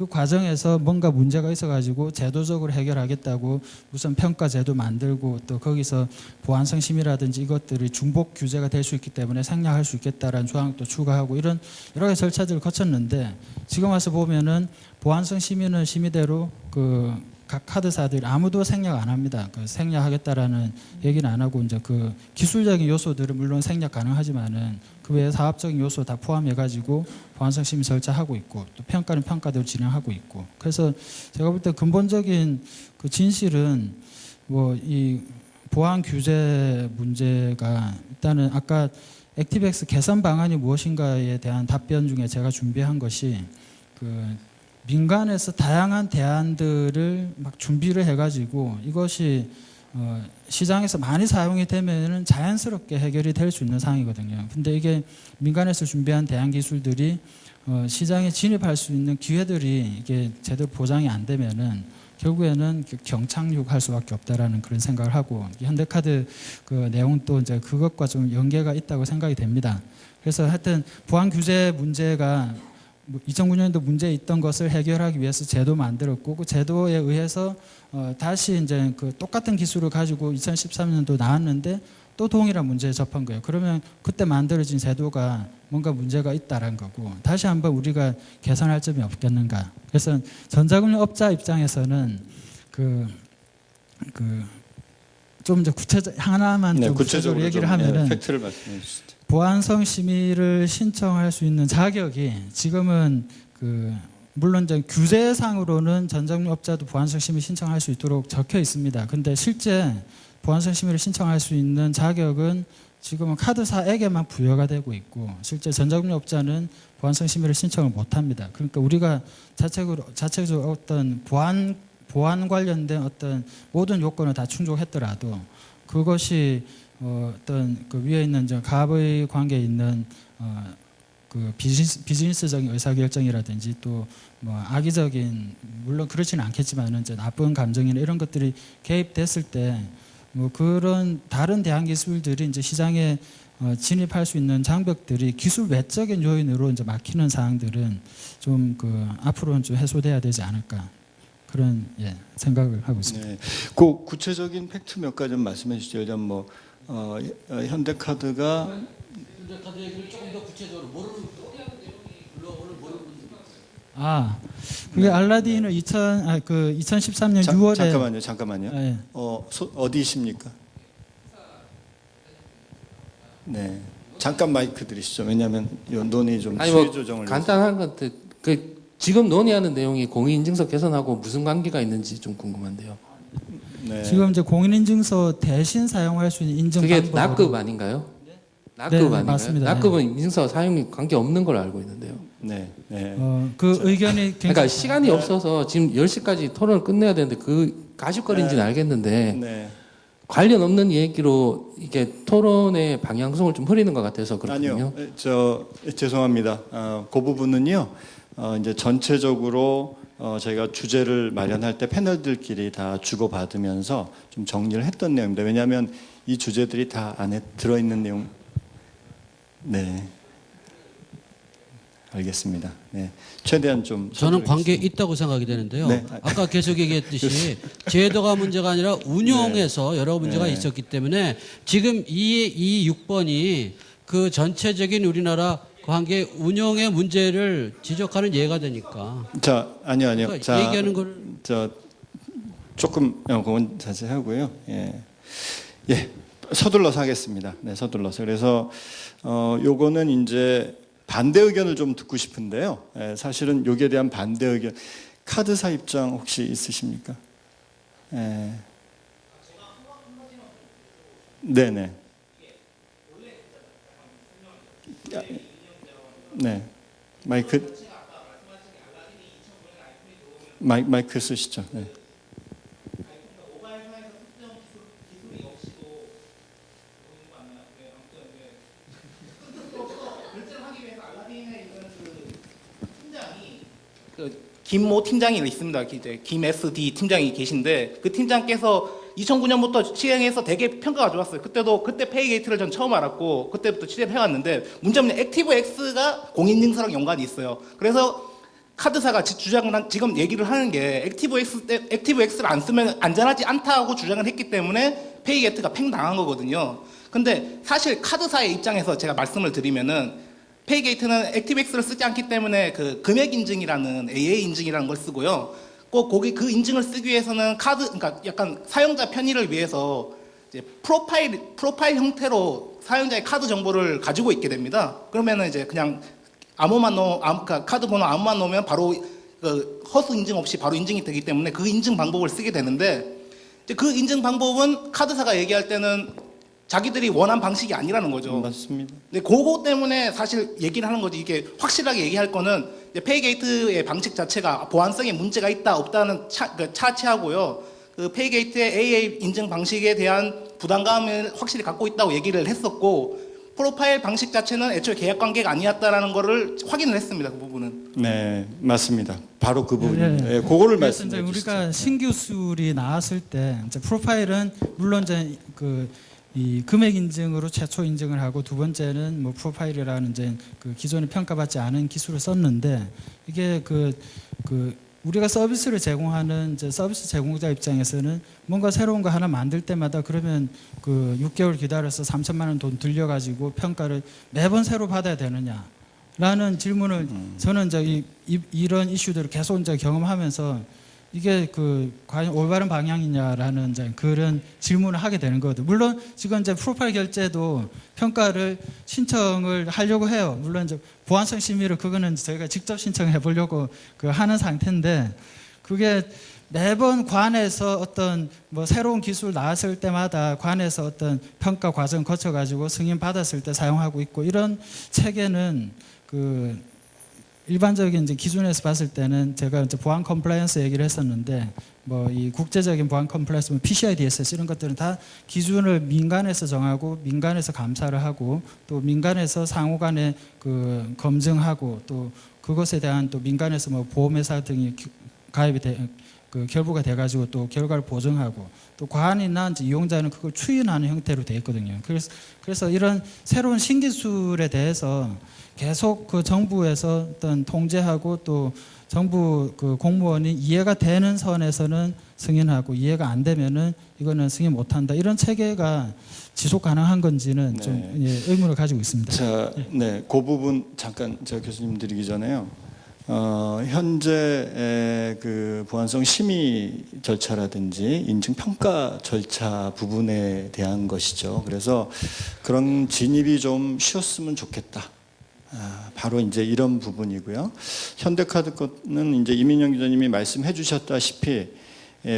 과정에서 뭔가 문제가 있어가지고 제도적으로 해결하겠다고 우선 평가 제도 만들고 또 거기서 보안성 심의라든지 이것들이 중복 규제가 될 수 있기 때문에 생략할 수 있겠다라는 조항도 추가하고 이런 여러 가지 절차들을 거쳤는데 지금 와서 보면은 보안성 심의는 심의대로 그 각 카드사들 아무도 생략 안 합니다. 그 생략하겠다라는 얘기는 안 하고 이제 그 기술적인 요소들은 물론 생략 가능하지만은 그 외에 사업적인 요소 다 포함해 가지고 보안성 심의 절차하고 있고 또 평가는 평가대로 진행하고 있고 그래서 제가 볼 때 근본적인 그 진실은 뭐 이 보안 규제 문제가 일단은 아까 액티브엑스 개선 방안이 무엇인가에 대한 답변 중에 제가 준비한 것이 그 민간에서 다양한 대안들을 막 준비를 해가지고 이것이 시장에서 많이 사용이 되면은 자연스럽게 해결이 될 수 있는 상황이거든요. 근데 이게 민간에서 준비한 대안 기술들이 시장에 진입할 수 있는 기회들이 이게 제대로 보장이 안 되면은 결국에는 경착륙할 수밖에 없다라는 그런 생각을 하고 현대카드 그 내용도 이제 그것과 좀 연계가 있다고 생각이 됩니다. 그래서 하여튼 보안 규제 문제가 2009년도 문제 있던 것을 해결하기 위해서 제도 만들었고 그 제도에 의해서 다시 이제 그 똑같은 기술을 가지고 2013년도 나왔는데 또 동일한 문제에 접한 거예요. 그러면 그때 만들어진 제도가 뭔가 문제가 있다라는 거고 다시 한번 우리가 개선할 점이 없겠는가. 그래서 전자금융 업자 입장에서는 좀 이제 구체적 하나만 좀 구체적으로 얘기를 하면은 팩트를 말씀해 주시죠. 보안성 심의를 신청할 수 있는 자격이 지금은 물론 이제 규제상으로는 전자금융 업자도 보안성 심의 신청할 수 있도록 적혀 있습니다. 근데 실제 보안성 심의를 신청할 수 있는 자격은 지금은 카드사에게만 부여가 되고 있고 실제 전자금융 업자는 보안성 심의를 신청을 못 합니다. 그러니까 우리가 자체적으로 어떤 보안 관련된 어떤 모든 요건을 다 충족했더라도 그것이 어떤 그 위에 있는 갑의 관계에 있는 그 비즈니스적인 의사결정이라든지 또 뭐 악의적인 물론 그렇지는 않겠지만은 이제 나쁜 감정이나 이런 것들이 개입됐을 때 뭐 그런 다른 대안 기술들이 이제 시장에 진입할 수 있는 장벽들이 기술 외적인 요인으로 이제 막히는 사항들은 좀 앞으로는 좀 해소돼야 되지 않을까 그런 생각을 하고 있습니다. 네. 그 구체적인 팩트 몇 가지 좀 말씀해 주시죠. 일단 뭐 현대카드가 현대카드 얘기를 조금 더 구체적으로 모르는 그게 알라딘은 2013년 6월에 잠깐만요. 네. 어디십니까? 네. 잠깐 마이크 드리시죠. 왜냐하면 논의 좀 수위 조정을 간단한 것들 지금 논의하는 내용이 공인인증서 개선하고 무슨 관계가 있는지 좀 궁금한데요. 네. 지금 이제 공인인증서 대신 사용할 수 있는 인증 그게 방법으로 낙급 아닌가요? 낙급 네, 아닌가요? 맞습니다. 낙급은 인증서 사용이 관계 없는 걸로 알고 있는데요. 네. 네. 그 의견이 그러니까 시간이 없어서 지금 10시까지 토론을 끝내야 되는데 가십거리인지는 알겠는데 네. 관련 없는 얘기로 이게 토론의 방향성을 좀 흐리는 것 같아서 그렇거든요. 아니요. 죄송합니다. 그 부분은요. 이제 전체적으로 저희가 주제를 마련할 때 패널들끼리 다 주고받으면서 좀 정리를 했던 내용입니다. 왜냐하면 이 주제들이 다 안에 들어있는 내용. 네. 알겠습니다. 네. 최대한 좀 저는 관계 있다고 생각이 되는데요. 네. 아까 계속 얘기했듯이 제도가 문제가 아니라 운용에서 여러 문제가 있었기 때문에 지금 이 6번이 그 전체적인 우리나라 관계 운용의 문제를 지적하는 예가 되니까. 아니요. 그러니까 자, 얘기하는 걸 조금 그건 자세하고요. 예. 서둘러서 하겠습니다. 네, 서둘러서. 그래서 요거는 이제 반대 의견을 좀 듣고 싶은데요. 사실은 여기에 대한 반대 의견 카드사 입장 혹시 있으십니까? 네네. 네. 마이크 쓰시죠. 네. 김모 팀장이 있습니다. 김 SD 팀장이 계신데 그 팀장께서 2009년부터 시행해서 되게 평가가 좋았어요. 그때 페이게이트를 전 처음 알았고 그때부터 취재를 해왔는데 문제는 액티브엑스가 공인인증서랑 연관이 있어요. 그래서 카드사가 지금 얘기를 하는 게 액티브엑스를 안 쓰면 안전하지 않다고 주장을 했기 때문에 페이게이트가 팽당한 거거든요. 근데 사실 카드사의 입장에서 제가 말씀을 드리면은 페이게이트는 액티브엑스를 쓰지 않기 때문에 그 금액 인증이라는 AA 인증이라는 걸 쓰고요. 꼭 거기 그 인증을 쓰기 위해서는 그러니까 약간 사용자 편의를 위해서 이제 프로파일 형태로 사용자의 카드 정보를 가지고 있게 됩니다. 그러면은 이제 그냥 그러니까 카드 번호 아무만 넣으면 바로 그 허수 인증 없이 바로 인증이 되기 때문에 그 인증 방법을 쓰게 되는데, 이제 그 인증 방법은 카드사가 얘기할 때는 자기들이 원한 방식이 아니라는 거죠. 맞습니다. 근데 그거 때문에 사실 얘기를 하는 거지. 이게 확실하게 얘기할 거는 이제 페이게이트의 방식 자체가 보안성에 문제가 있다 없다는 차치하고요. 그 페이게이트의 AA 인증 방식에 대한 부담감을 확실히 갖고 있다고 얘기를 했었고, 프로파일 방식 자체는 애초에 계약 관계가 아니었다라는 거를 확인을 했습니다. 그 부분은. 네, 맞습니다. 바로 그 부분입니다. 네. 예, 그거를 그래서 이제 말씀해 주시죠. 우리가 신규 술이 나왔을 때 이제 프로파일은 물론 이제 이 금액 인증으로 최초 인증을 하고, 두 번째는 뭐 프로파일이라는 이제 그 기존에 평가받지 않은 기술을 썼는데, 이게 우리가 서비스를 제공하는 이제 서비스 제공자 입장에서는 뭔가 새로운 거 하나 만들 때마다 그러면 그 6개월 기다려서 3천만 원 돈 들여가지고 평가를 매번 새로 받아야 되느냐라는 질문을 저는 이제 이런 이슈들을 계속 이제 경험하면서 이게 과연 올바른 방향이냐라는 이제 그런 질문을 하게 되는 거거든요. 물론 지금 이제 프로파일 결제도 평가를 신청을 하려고 해요. 물론 이제 보안성 심의를 그거는 저희가 직접 신청해 보려고 하는 상태인데, 그게 매번 관에서 어떤 뭐 새로운 기술 나왔을 때마다 관에서 어떤 평가 과정 거쳐 가지고 승인 받았을 때 사용하고 있고, 이런 체계는 일반적인 이제 기준에서 봤을 때는 제가 이제 보안 컴플라이언스 얘기를 했었는데, 뭐 이 국제적인 보안 컴플라이언스, 뭐 PCI DSS 이런 것들은 다 기준을 민간에서 정하고 민간에서 감사를 하고 또 민간에서 상호간에 검증하고 또 그것에 대한 또 민간에서 뭐 보험회사 등이 가입이 결부가 돼가지고 또 결과를 보정하고, 또 과안이나 이제 이용자는 그걸 추인하는 형태로 되어 있거든요. 그래서 이런 새로운 신기술에 대해서 계속 정부에서 어떤 통제하고 또 정부 공무원이 이해가 되는 선에서는 승인하고, 이해가 안 되면은 이거는 승인 못한다, 이런 체계가 지속 가능한 건지는 좀 의문을 가지고 있습니다. 자, 네, 그 부분 잠깐 제가 교수님 드리기 전에요. 현재 그 보안성 심의 절차라든지 인증 평가 절차 부분에 대한 것이죠. 그래서 그런 진입이 좀 쉬웠으면 좋겠다. 바로 이제 이런 부분이고요. 현대카드 거는 이제 이민영 기자님이 말씀해 주셨다시피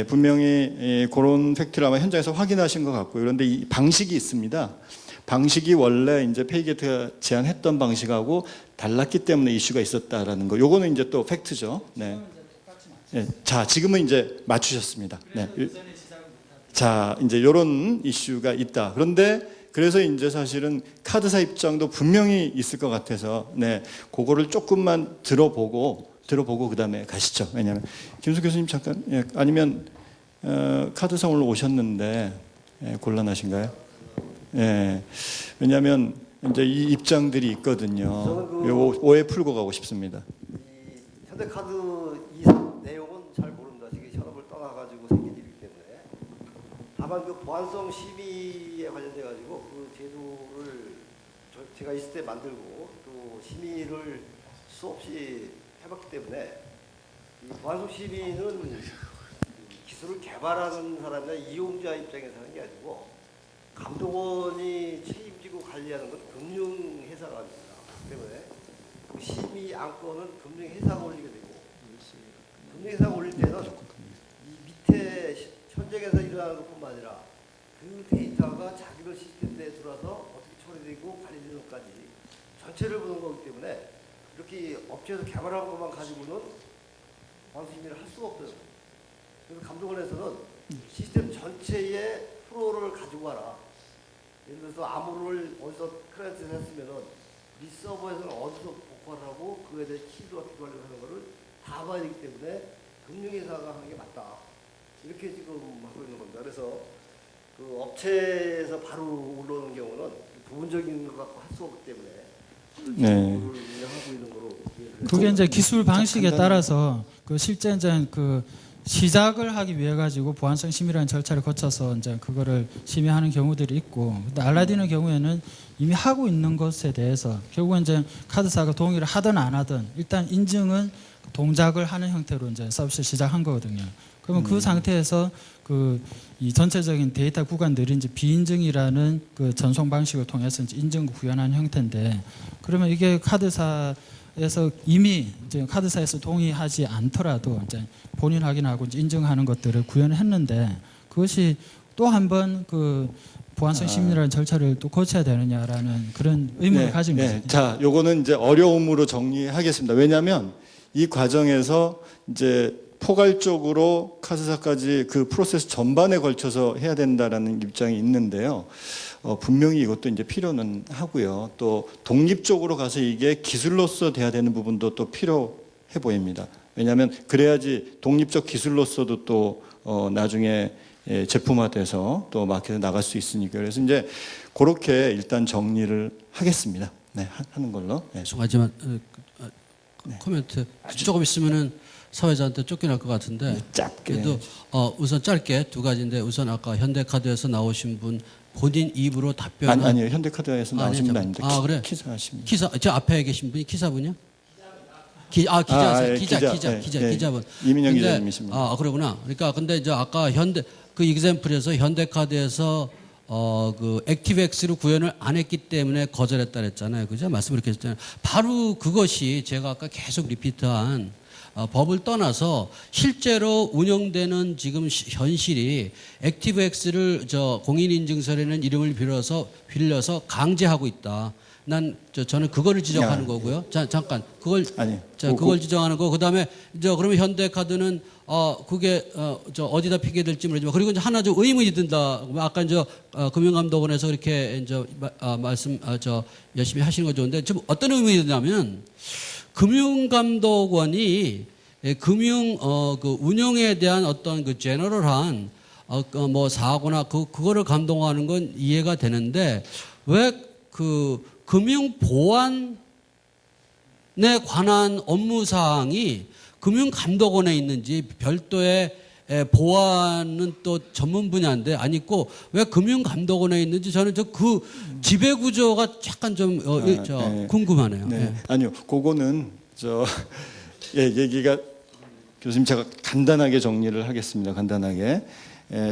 분명히 그런 팩트를 아마 현장에서 확인하신 것 같고요. 그런데 이 방식이 있습니다. 방식이 원래 이제 페이게이트가 제안했던 방식하고 달랐기 때문에 이슈가 있었다라는 거. 요거는 이제 또 팩트죠. 네. 네. 자, 지금은 이제 맞추셨습니다. 네. 자, 이제 요런 이슈가 있다. 그런데 그래서 이제 사실은 카드사 입장도 분명히 있을 것 같아서, 네, 그거를 조금만 들어보고 그다음에 가시죠. 왜냐하면 김수 교수님 잠깐, 아니면 카드사 오늘 오셨는데 곤란하신가요? 예, 왜냐하면 이제 이 입장들이 있거든요. 요 오해 풀고 가고 싶습니다. 이 현대카드 이 내용은 잘 모릅니다. 이게 현업을 떠나가지고 생긴 일이기 때문에. 다만 보안성 심의에 관련돼 가지고 그 제도를 제가 있을 때 만들고 또 심의를 수없이 해봤기 때문에, 이 보안성 심의는 기술을 개발하는 사람이나 이용자 입장에서 하는 게 아니고 감독원이 책임지고 관리하는 건 금융회사가 아닙니다. 때문에 그 심의 안건은 금융회사가 올리게 되고, 금융회사가 올릴 때는 이 밑에 현장에서 일어나는 것뿐만 아니라 그 데이터가 자기들 시스템 내에 들어와서 어떻게 처리되고 관리되는 것까지 전체를 보는 거기 때문에, 이렇게 업체에서 개발한 것만 가지고는 방심을 할 수가 없어요. 그래서 감독원에서는 시스템 전체의 프로를 가지고 와라. 예를 들어서 암호를 어디서 클라이언트에서 했으면은 이 서버에서는 어디서 복구를 하고 그거에 대해 키도 어떻게 관리하는 거를 다 봐야 되기 때문에 금융회사가 하는 게 맞다. 이렇게 지금 하고 있는 겁니다. 그래서 그 업체에서 바로 올라오는 경우는 부분적인 것 갖고 할 수 없기 때문에 네. 하고 있는 거로. 그게 이제 기술 방식에 따라서 실제 이제 시작을 하기 위해 가지고 보안성 심의라는 절차를 거쳐서 이제 그거를 심의하는 경우들이 있고, 근데 알라딘의 경우에는 이미 하고 있는 것에 대해서 결국은 이제 카드사가 동의를 하든 안 하든 일단 인증은 동작을 하는 형태로 이제 서비스를 시작한 거거든요. 그러면 그 상태에서 그 이 전체적인 데이터 구간들이 이제 비인증이라는 그 전송 방식을 통해서 이제 인증을 구현한 형태인데, 그러면 이게 카드사에서 이미 이제 카드사에서 동의하지 않더라도 이제 본인 확인하고 이제 인증하는 것들을 구현했는데, 그것이 또 한 번 그 보안성 심리라는 절차를 또 거쳐야 되느냐라는 그런 의문을 가진 거죠. 자, 요거는 이제 어려움으로 정리하겠습니다. 왜냐하면 이 과정에서 이제 포괄적으로 카드사까지 그 프로세스 전반에 걸쳐서 해야 된다라는 입장이 있는데요. 분명히 이것도 이제 필요는 하고요. 또 독립적으로 가서 이게 기술로서 돼야 되는 부분도 또 필요해 보입니다. 왜냐하면 그래야지 독립적 기술로서도 또 나중에 제품화돼서 또 마켓에 나갈 수 있으니까. 그래서 이제 그렇게 일단 정리를 하겠습니다. 네, 하는 걸로. 네. 죄송하지만 코멘트 조금 있으면은 사회자한테 쫓겨날 것 같은데, 네, 짧게. 그래도 우선 짧게 두 가지인데, 우선 아까 현대카드에서 나오신 분 본인 입으로 답변. 아니요, 현대카드에서 나오신 분 아닌데. 그래. 기사하십니다. 기사, 저 앞에 계신 분이 기사분이요? 기자분. 이민영 근데, 기자님이십니다. 그러구나. 그러니까 근데 이제 아까 그 example에서 현대카드에서 그 액티브엑스로 구현을 안 했기 때문에 거절했다 그랬잖아요. 그죠? 말씀을 이렇게 했잖아요. 바로 그것이 제가 아까 계속 리피트한 법을 떠나서 실제로 운영되는 지금 현실이 액티브엑스를 공인인증서라는 이름을 빌려서 강제하고 있다. 저는 그거를 지적하는 거고요. 자, 잠깐 그걸 그걸 지적하는 거. 그다음에 그러면 현대카드는 그게 어디다 피게 될지 모르지만, 그리고 이제 하나 좀 의문이 든다. 아까 금융감독원에서 이렇게 말씀 열심히 하시는 거 좋은데, 지금 어떤 의문이 드냐면, 금융감독원이 금융 그 운영에 대한 어떤 그 제너럴한 뭐 사고나 그거를 감독하는 건 이해가 되는데, 왜 그 금융 보안에 관한 업무 사항이 금융감독원에 있는지, 별도의 보안은 또 전문 분야인데 안 있고 왜 금융감독원에 있는지, 저는 그 지배 구조가 약간 좀 궁금하네요. 네. 네. 아니요, 그거는 얘기가, 교수님 제가 간단하게 정리를 하겠습니다. 간단하게.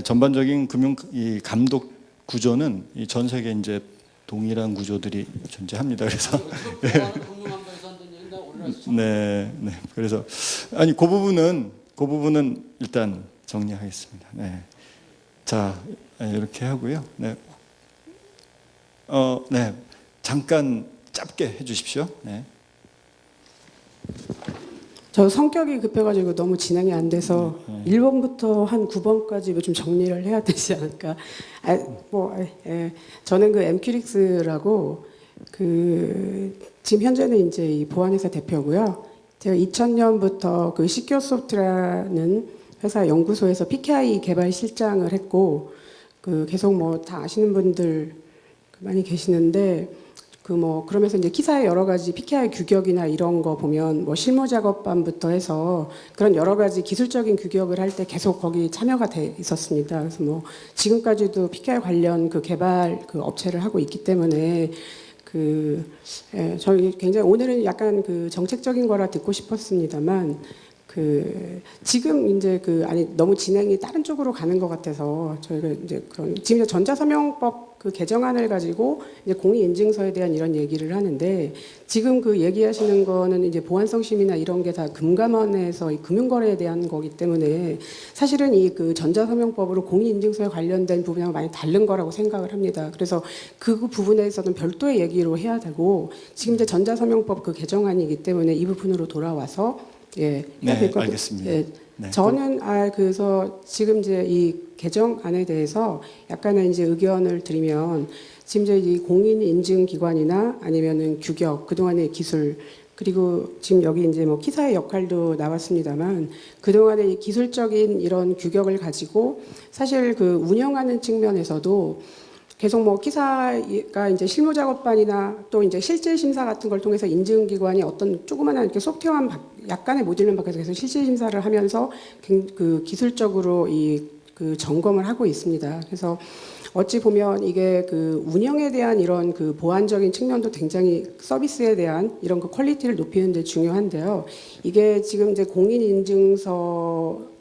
전반적인 이 감독 구조는 이 전 세계 이제 동일한 구조들이 존재합니다. 그래서 네. 그래서 그 부분은 일단 정리하겠습니다. 네. 자, 이렇게 하고요. 네. 잠깐 짧게 해주십시오. 네. 저 성격이 급해가지고 너무 진행이 안 돼서 1번부터 한 9번까지 좀 정리를 해야 되지 않을까. 저는 그 엠큐릭스라고 지금 현재는 이제 이 보안회사 대표고요. 제가 2000년부터 그 시큐어소프트라는 회사 연구소에서 PKI 개발 실장을 했고, 계속 다 아시는 분들 많이 계시는데, 그러면서 이제 키사의 여러 가지 PKI 규격이나 이런 거 보면 실무 작업반부터 해서 그런 여러 가지 기술적인 규격을 할 때 계속 거기 참여가 돼 있었습니다. 그래서 지금까지도 PKI 관련 개발 업체를 하고 있기 때문에 저희 굉장히 오늘은 약간 정책적인 거라 듣고 싶었습니다만, 지금 이제 너무 진행이 다른 쪽으로 가는 것 같아서 저희가 이제 지금 전자서명법 개정안을 가지고 이제 공인인증서에 대한 이런 얘기를 하는데, 지금 얘기하시는 거는 이제 보안성 심의나 이런 게 다 금감원에서 이 금융거래에 대한 거기 때문에 사실은 이 전자서명법으로 공인인증서에 관련된 부분하고 많이 다른 거라고 생각을 합니다. 그래서 그 부분에서는 별도의 얘기로 해야 되고, 지금 이제 전자서명법 개정안이기 때문에 이 부분으로 돌아와서 네, 알겠습니다. 네. 저는 그래서 지금 이제 이 개정안에 대해서 약간의 이제 의견을 드리면, 지금 이제 이 공인인증기관이나 아니면은 규격, 그동안의 기술, 그리고 지금 여기 이제 키사의 역할도 나왔습니다만, 그동안의 이 기술적인 이런 규격을 가지고 사실 운영하는 측면에서도 계속 키사가 이제 실무 작업반이나 또 이제 실질 심사 같은 걸 통해서 인증기관이 어떤 조그마한 이렇게 소프트웨어한 약간의 모듈만 바꿔서 계속 실질 심사를 하면서 기술적으로 이 그 점검을 하고 있습니다. 그래서 어찌 보면 이게 그 운영에 대한 이런 그 보안적인 측면도 굉장히 서비스에 대한 이런 그 퀄리티를 높이는 데 중요한데요. 이게 지금 이제 공인인증서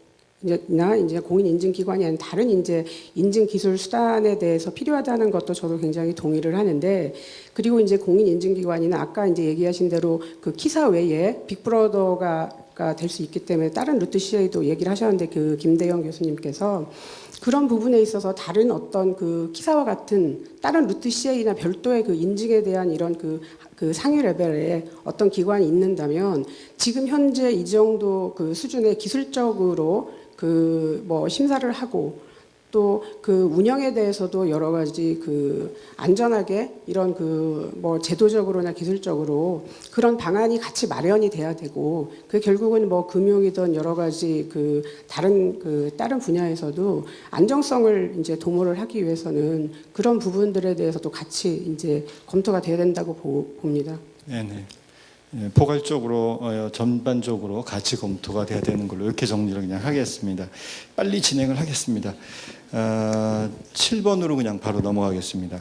나 이제 공인인증기관이 아닌 다른 이제 인증기술 수단에 대해서 필요하다는 것도 저도 굉장히 동의를 하는데, 그리고 이제 공인인증기관이나 아까 이제 얘기하신 대로 그 키사 외에 빅브러더가 될 수 있기 때문에 다른 루트 CA도 얘기를 하셨는데, 그 김대영 교수님께서 그런 부분에 있어서 다른 어떤 그 키사와 같은 다른 루트 CA나 별도의 그 인증에 대한 이런 그 상위 레벨의 어떤 기관이 있는다면 지금 현재 이 정도 그 수준의 기술적으로 그 뭐 심사를 하고 또 그 운영에 대해서도 여러 가지 그 안전하게 이런 그 뭐 제도적으로나 기술적으로 그런 방안이 같이 마련이 돼야 되고, 그 결국은 뭐 금융이든 여러 가지 그 다른 분야에서도 안정성을 이제 도모를 하기 위해서는 그런 부분들에 대해서도 같이 이제 검토가 돼야 된다고 봅니다. 네네. 예, 포괄적으로 전반적으로 같이 검토가 돼야 되는 걸로 이렇게 정리를 그냥 하겠습니다. 빨리 진행을 하겠습니다. 7번으로 그냥 바로 넘어가겠습니다.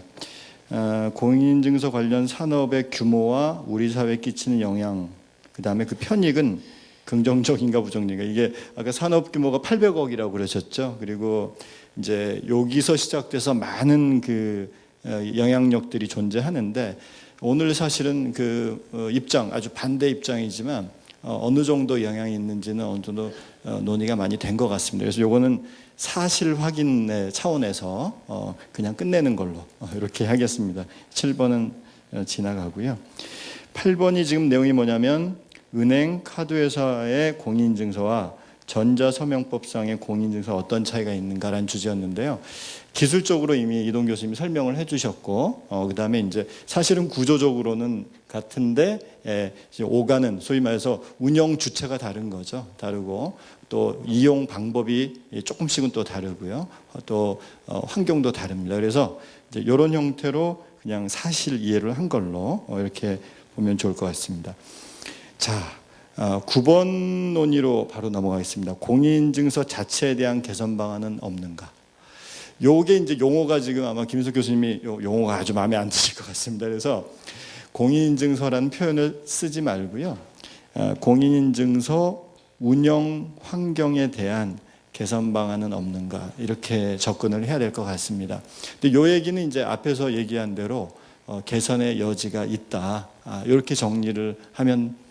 공인인증서 관련 산업의 규모와 우리 사회에 끼치는 영향, 그다음에 그 편익은 긍정적인가 부정적인가. 이게 아까 산업 규모가 800억이라고 그러셨죠. 그리고 이제 여기서 시작돼서 많은 그 영향력들이 존재하는데, 오늘 사실은 그 입장, 아주 반대 입장이지만 어느 정도 영향이 있는지는 어느 정도 논의가 많이 된 것 같습니다. 그래서 요거는 사실 확인의 차원에서 그냥 끝내는 걸로 이렇게 하겠습니다. 7번은 지나가고요. 8번이 지금 내용이 뭐냐면 은행, 카드회사의 공인인증서와 전자서명법상의 공인인증서 어떤 차이가 있는가라는 주제였는데요. 기술적으로 이미 이동 교수님이 설명을 해주셨고, 그다음에 이제 사실은 구조적으로는 같은데 이제 오가는 소위 말해서 운영 주체가 다른 거죠. 다르고 또 이용 방법이 조금씩은 또 다르고요. 또 환경도 다릅니다. 그래서 이제 이런 형태로 그냥 사실 이해를 한 걸로 이렇게 보면 좋을 것 같습니다. 자. 9번 논의로 바로 넘어가겠습니다. 공인인증서 자체에 대한 개선 방안은 없는가? 요게 이제 용어가 지금 아마 김인석 교수님이 용어가 아주 마음에 안 드실 것 같습니다. 그래서 공인인증서라는 표현을 쓰지 말고요. 공인인증서 운영 환경에 대한 개선 방안은 없는가? 이렇게 접근을 해야 될 것 같습니다. 근데 요 얘기는 이제 앞에서 얘기한 대로 개선의 여지가 있다. 이렇게 정리를 하면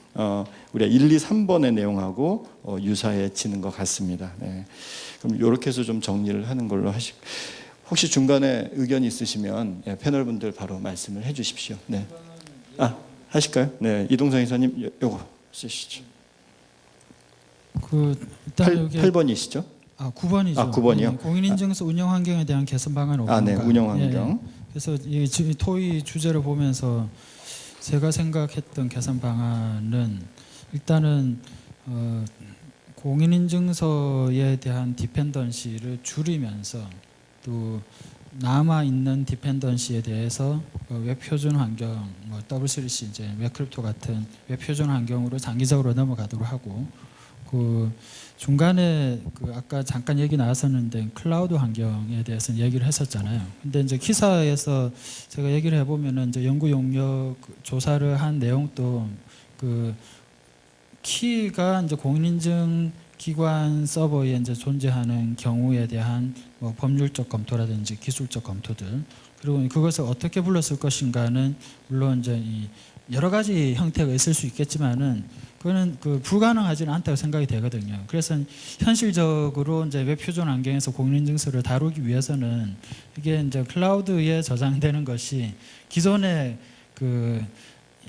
우리가 1, 2, 3번의 내용하고 유사해지는 것 같습니다. 네. 그럼 이렇게 해서 좀 정리를 하는 걸로 하시고, 혹시 중간에 의견 있으시면 패널분들 바로 말씀을 해주십시오. 네. 하실까요? 네, 이동상 이사님 요거 쓰시죠. 일단 여기 8번이시죠? 9번이죠. 9번이요? 공인인증서 운영 환경에 대한 개선 방안은 없는가? 네, 운영 환경. 그래서 이 토의 주제를 보면서 제가 생각했던 개선 방안은 일단은 공인인증서에 대한 디펜던시를 줄이면서 또 남아 있는 디펜던시에 대해서 웹 표준 환경, 뭐 W3C 이제 웹크립토 같은 웹 표준 환경으로 장기적으로 넘어가도록 하고, 그 중간에 그 아까 잠깐 얘기 나왔었는데 클라우드 환경에 대해서는 얘기를 했었잖아요. 근데 이제 기사에서 제가 얘기를 해보면은 이제 연구 용역 조사를 한 내용도 그 키가 이제 공인인증 기관 서버에 이제 존재하는 경우에 대한 뭐 법률적 검토라든지 기술적 검토들, 그리고 그것을 어떻게 불렀을 것인가는 물론 이제 이 여러 가지 형태가 있을 수 있겠지만은 그거는 그 불가능하지는 않다고 생각이 되거든요. 그래서 현실적으로 이제 웹 표준 환경에서 공인인증서를 다루기 위해서는 이게 이제 클라우드에 저장되는 것이 기존의 그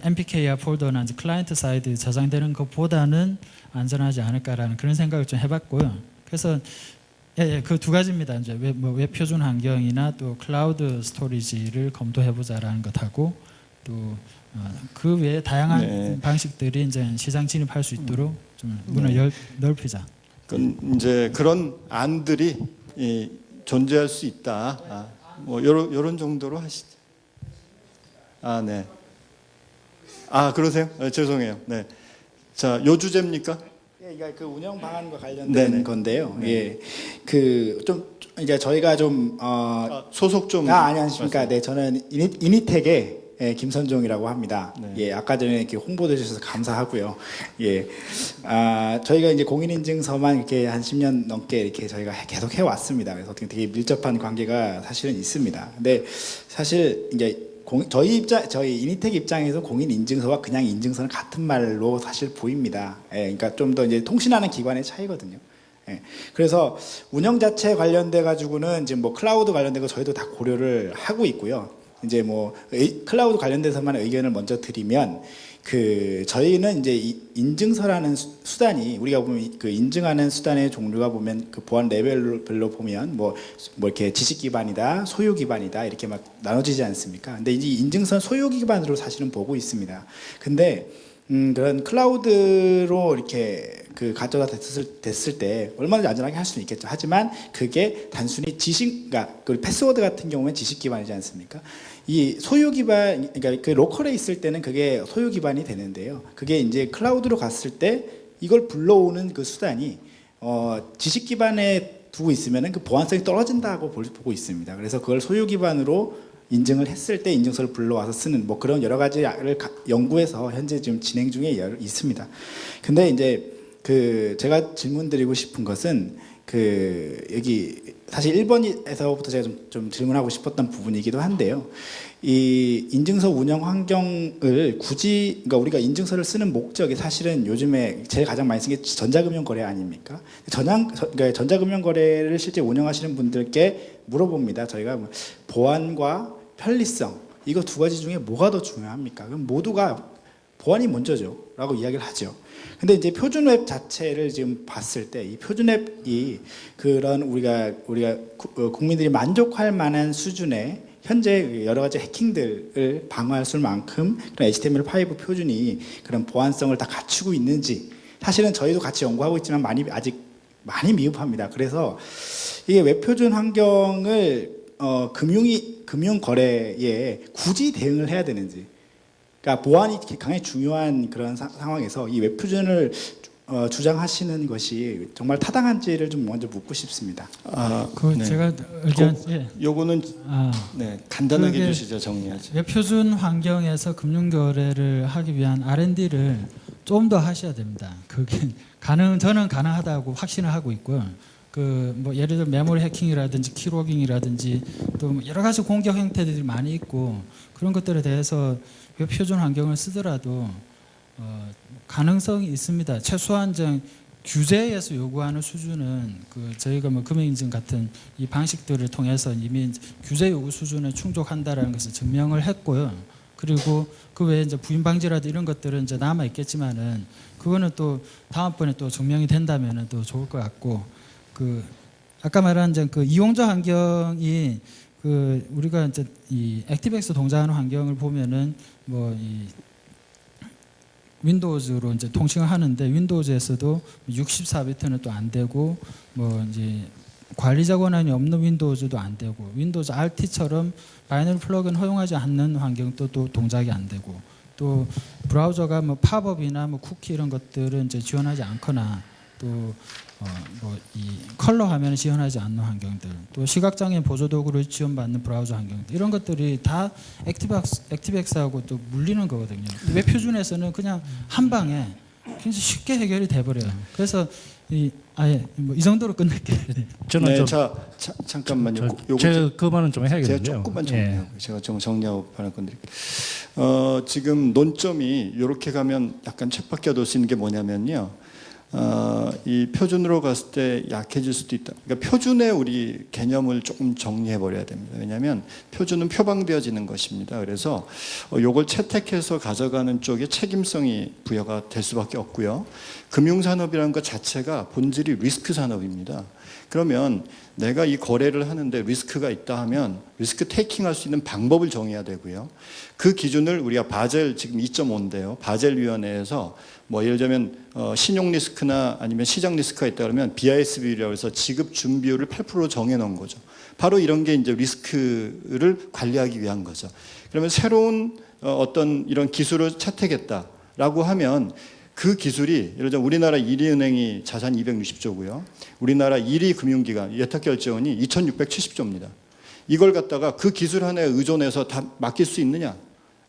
MPKR 폴더나 이제 클라이언트 사이드에 저장되는 것보다는 안전하지 않을까라는 그런 생각을 좀 해봤고요. 그래서 그 두 가지입니다. 이제 웹 표준 환경이나 또 클라우드 스토리지를 검토해보자라는 것하고 또 그 외에 다양한 방식들이 이제 시장 진입할 수 있도록 좀 문을 넓히자. 이제 그런 안들이 존재할 수 있다. 뭐 이런 정도로 하시죠. 네. 그러세요? 죄송해요. 네. 자, 요 주제입니까? 그러니까 그 운영 방안과 관련된 네네. 건데요. 네. 예, 그 좀 이제 저희가 좀 소속 좀 안녕하십니까. 네, 저는 이니텍의 김선종이라고 합니다. 네. 예, 아까 전에 이렇게 홍보해 주셔서 감사하고요. 예, 저희가 이제 공인인증서만 이렇게 한 10년 넘게 이렇게 저희가 계속 해왔습니다. 그래서 어떻게 되게 밀접한 관계가 사실은 있습니다. 근데 사실 이제 저희 이니텍 입장에서 공인인증서와 그냥 인증서는 같은 말로 사실 보입니다. 예, 그러니까 좀 더 이제 통신하는 기관의 차이거든요. 예, 그래서 운영 자체 관련돼 가지고는 지금 뭐 클라우드 관련된 거 저희도 다 고려를 하고 있고요. 이제 뭐 클라우드 관련돼서만 의견을 먼저 드리면 그 저희는 이제 인증서라는 수단이 우리가 보면 그 인증하는 수단의 종류가 보면 그 보안 레벨별로 보면 뭐 이렇게 지식 기반이다, 소유 기반이다 이렇게 막 나눠지지 않습니까? 근데 이제 인증서는 소유 기반으로 사실은 보고 있습니다. 근데 그런 클라우드로 이렇게 그 가져다 됐을 때 얼마나 안전하게 할 수는 있겠죠. 하지만 그게 단순히 그러니까 그 패스워드 같은 경우는 지식 기반이지 않습니까? 이 소유 기반, 그러니까 그 로컬에 있을 때는 그게 소유 기반이 되는데요. 그게 이제 클라우드로 갔을 때 이걸 불러오는 그 수단이 지식 기반에 두고 있으면은 그 보안성이 떨어진다고 보고 있습니다. 그래서 그걸 소유 기반으로 인증을 했을 때 인증서를 불러와서 쓰는 뭐 그런 여러 가지를 연구해서 현재 지금 진행 중에 있습니다. 근데 이제 그 제가 질문드리고 싶은 것은 그 여기 사실 1번에서부터 제가 좀 질문하고 싶었던 부분이기도 한데요. 이 인증서 운영 환경을 굳이 그러니까 우리가 인증서를 쓰는 목적이 사실은 요즘에 제일 가장 많이 쓰는 게 전자금융 거래 아닙니까? 그러니까 전자금융 거래를 실제 운영하시는 분들께 물어봅니다. 저희가 보안과 편리성 이거 두 가지 중에 뭐가 더 중요합니까? 그럼 모두가 보안이 먼저죠 라고 이야기를 하죠. 근데 이제 표준웹 자체를 지금 봤을 때 이 표준웹이 그런 우리가 국민들이 만족할 만한 수준의 현재 여러 가지 해킹들을 방어할 수 만큼 그런 HTML5 표준이 그런 보안성을 다 갖추고 있는지 사실은 저희도 같이 연구하고 있지만 아직 많이 미흡합니다. 그래서 이게 웹 표준 환경을 금융 거래에 굳이 대응을 해야 되는지, 그러니까 보안이 강하게 중요한 그런 상황에서 이 웹 표준을 주장하시는 것이 정말 타당한지를 좀 먼저 묻고 싶습니다. 그 제가 의견 요거는 네, 간단하게 해주시죠. 정리하죠. 웹 표준 환경에서 금융 거래를 하기 위한 R&D를 좀 더 하셔야 됩니다. 그게 저는 가능하다고 확신을 하고 있고요. 그 뭐 예를 들어 메모리 해킹이라든지 키로깅이라든지 또 여러 가지 공격 형태들이 많이 있고 그런 것들에 대해서 웹 표준 환경을 쓰더라도 가능성이 있습니다. 최소한 규제에서 요구하는 수준은 저희가 뭐 금융인증 같은 이 방식들을 통해서 이미 규제 요구 수준에 충족한다라는 것을 증명을 했고요. 그리고 그 외에 이제 부인 방지라도 이런 것들은 이제 남아 있겠지만은 그거는 또 다음번에 또 증명이 된다면은 또 좋을 것 같고 아까 말한 그 이용자 환경이 우리가 이제 이 액티브엑스 동작하는 환경을 보면은 뭐 이 윈도우즈로 이제 통신을 하는데 윈도우즈에서도 64비트는 또 안 되고 뭐 이제 관리자 권한이 없는 윈도우즈도 안 되고 윈도우즈 RT처럼 바이너리 플러그인 허용하지 않는 환경도 또 동작이 안 되고 또 브라우저가 뭐 팝업이나 뭐 쿠키 이런 것들은 이제 지원하지 않거나 또 뭐 이 컬러 화면을 지원하지 않는 환경들, 또 시각장애인 보조 도구를 지원받는 브라우저 환경들 이런 것들이 다 액티브엑스하고 또 물리는 거거든요. 웹 표준에서는 그냥 한 방에 굉장히 쉽게 해결이 돼버려요. 그래서 이 정도로 끝낼게요. 저는 잠깐만요. 제가 그 말은 좀 해야겠는데요. 제가 조금만 정리하고 제가 좀 정리하고 발언권 드릴게요. 지금 논점이 이렇게 가면 약간 쳇바퀴가 수 있는 게 뭐냐면요. 이 표준으로 갔을 때 약해질 수도 있다. 그러니까 표준의 우리 개념을 조금 정리해 버려야 됩니다. 왜냐하면 표준은 표방되어지는 것입니다. 그래서 이걸 채택해서 가져가는 쪽에 책임성이 부여가 될 수밖에 없고요. 금융산업이라는 것 자체가 본질이 리스크 산업입니다. 그러면 내가 이 거래를 하는데 리스크가 있다 하면 리스크 테이킹할 수 있는 방법을 정해야 되고요. 그 기준을 우리가 바젤 지금 2.5인데요. 바젤 위원회에서 뭐 예를 들면 신용 리스크나 아니면 시장 리스크가 있다 그러면 BISB라고 해서 지급 준비율을 8% 정해 놓은 거죠. 바로 이런 게 이제 리스크를 관리하기 위한 거죠. 그러면 새로운 어떤 이런 기술을 채택했다라고 하면 그 기술이 예를 들어 우리나라 1위 은행이 자산 260조고요. 우리나라 1위 금융기관 예탁결제원이 2,670조입니다. 이걸 갖다가 그 기술 하나에 의존해서 다 맡길 수 있느냐?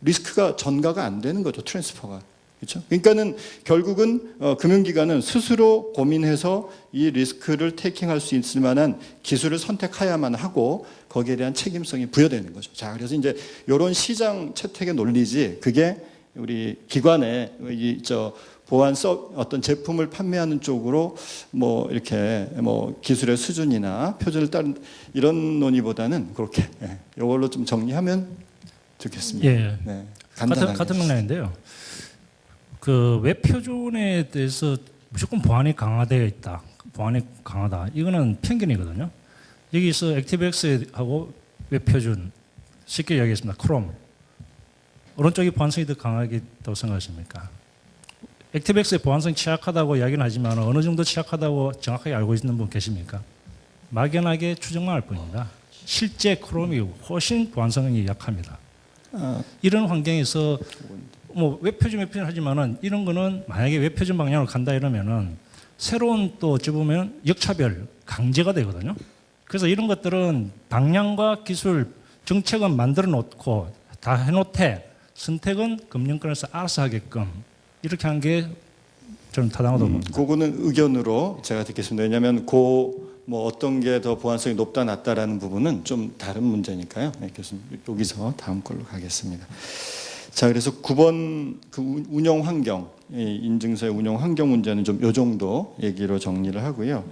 리스크가 전가가 안 되는 거죠. 트랜스퍼가. 그렇죠? 그러니까는 결국은 금융기관은 스스로 고민해서 이 리스크를 테이킹할 수 있을 만한 기술을 선택해야만 하고 거기에 대한 책임성이 부여되는 거죠. 자, 그래서 이제 이런 시장 채택의 논리지 그게 우리 기관의 보안 어떤 제품을 판매하는 쪽으로 뭐 이렇게 뭐 기술의 수준이나 표준을 따른 이런 논의보다는 그렇게 이걸로 좀 정리하면 좋겠습니다. 예. 네, 간단하게. 같은 맥락인데요. 그 웹 표준에 대해서 무조건 보안이 강화되어 있다. 보안이 강하다. 이거는 편견이거든요. 여기서 액티브엑스하고 웹 표준 쉽게 이야기했습니다. 크롬. 어느 쪽이 보안성이 더 강하겠다고 생각하십니까? 액티브엑스의 보안성이 취약하다고 이야기는 하지만 어느 정도 취약하다고 정확하게 알고 있는 분 계십니까? 막연하게 추정만 할 뿐입니다. 실제 크롬이 훨씬 보안성이 약합니다. 이런 환경에서 뭐 웹표준 하지만은 이런 거는 만약에 웹표준 방향으로 간다 이러면은 새로운 또 어찌 보면 역차별 강제가 되거든요. 그래서 이런 것들은 방향과 기술 정책은 만들어 놓고 다 해놓되 선택은 금융권에서 알아서 하게끔 이렇게 하는 게 저는 타당하다고 봅니다. 그거는 의견으로 제가 듣겠습니다. 왜냐하면 뭐 어떤 게 더 보안성이 높다 낮다라는 부분은 좀 다른 문제니까요. 네, 교수님 여기서 다음 걸로 가겠습니다. 자, 그래서 9번 그 운영 환경, 인증서의 운영 환경 문제는 좀 요 정도 얘기로 정리를 하고요.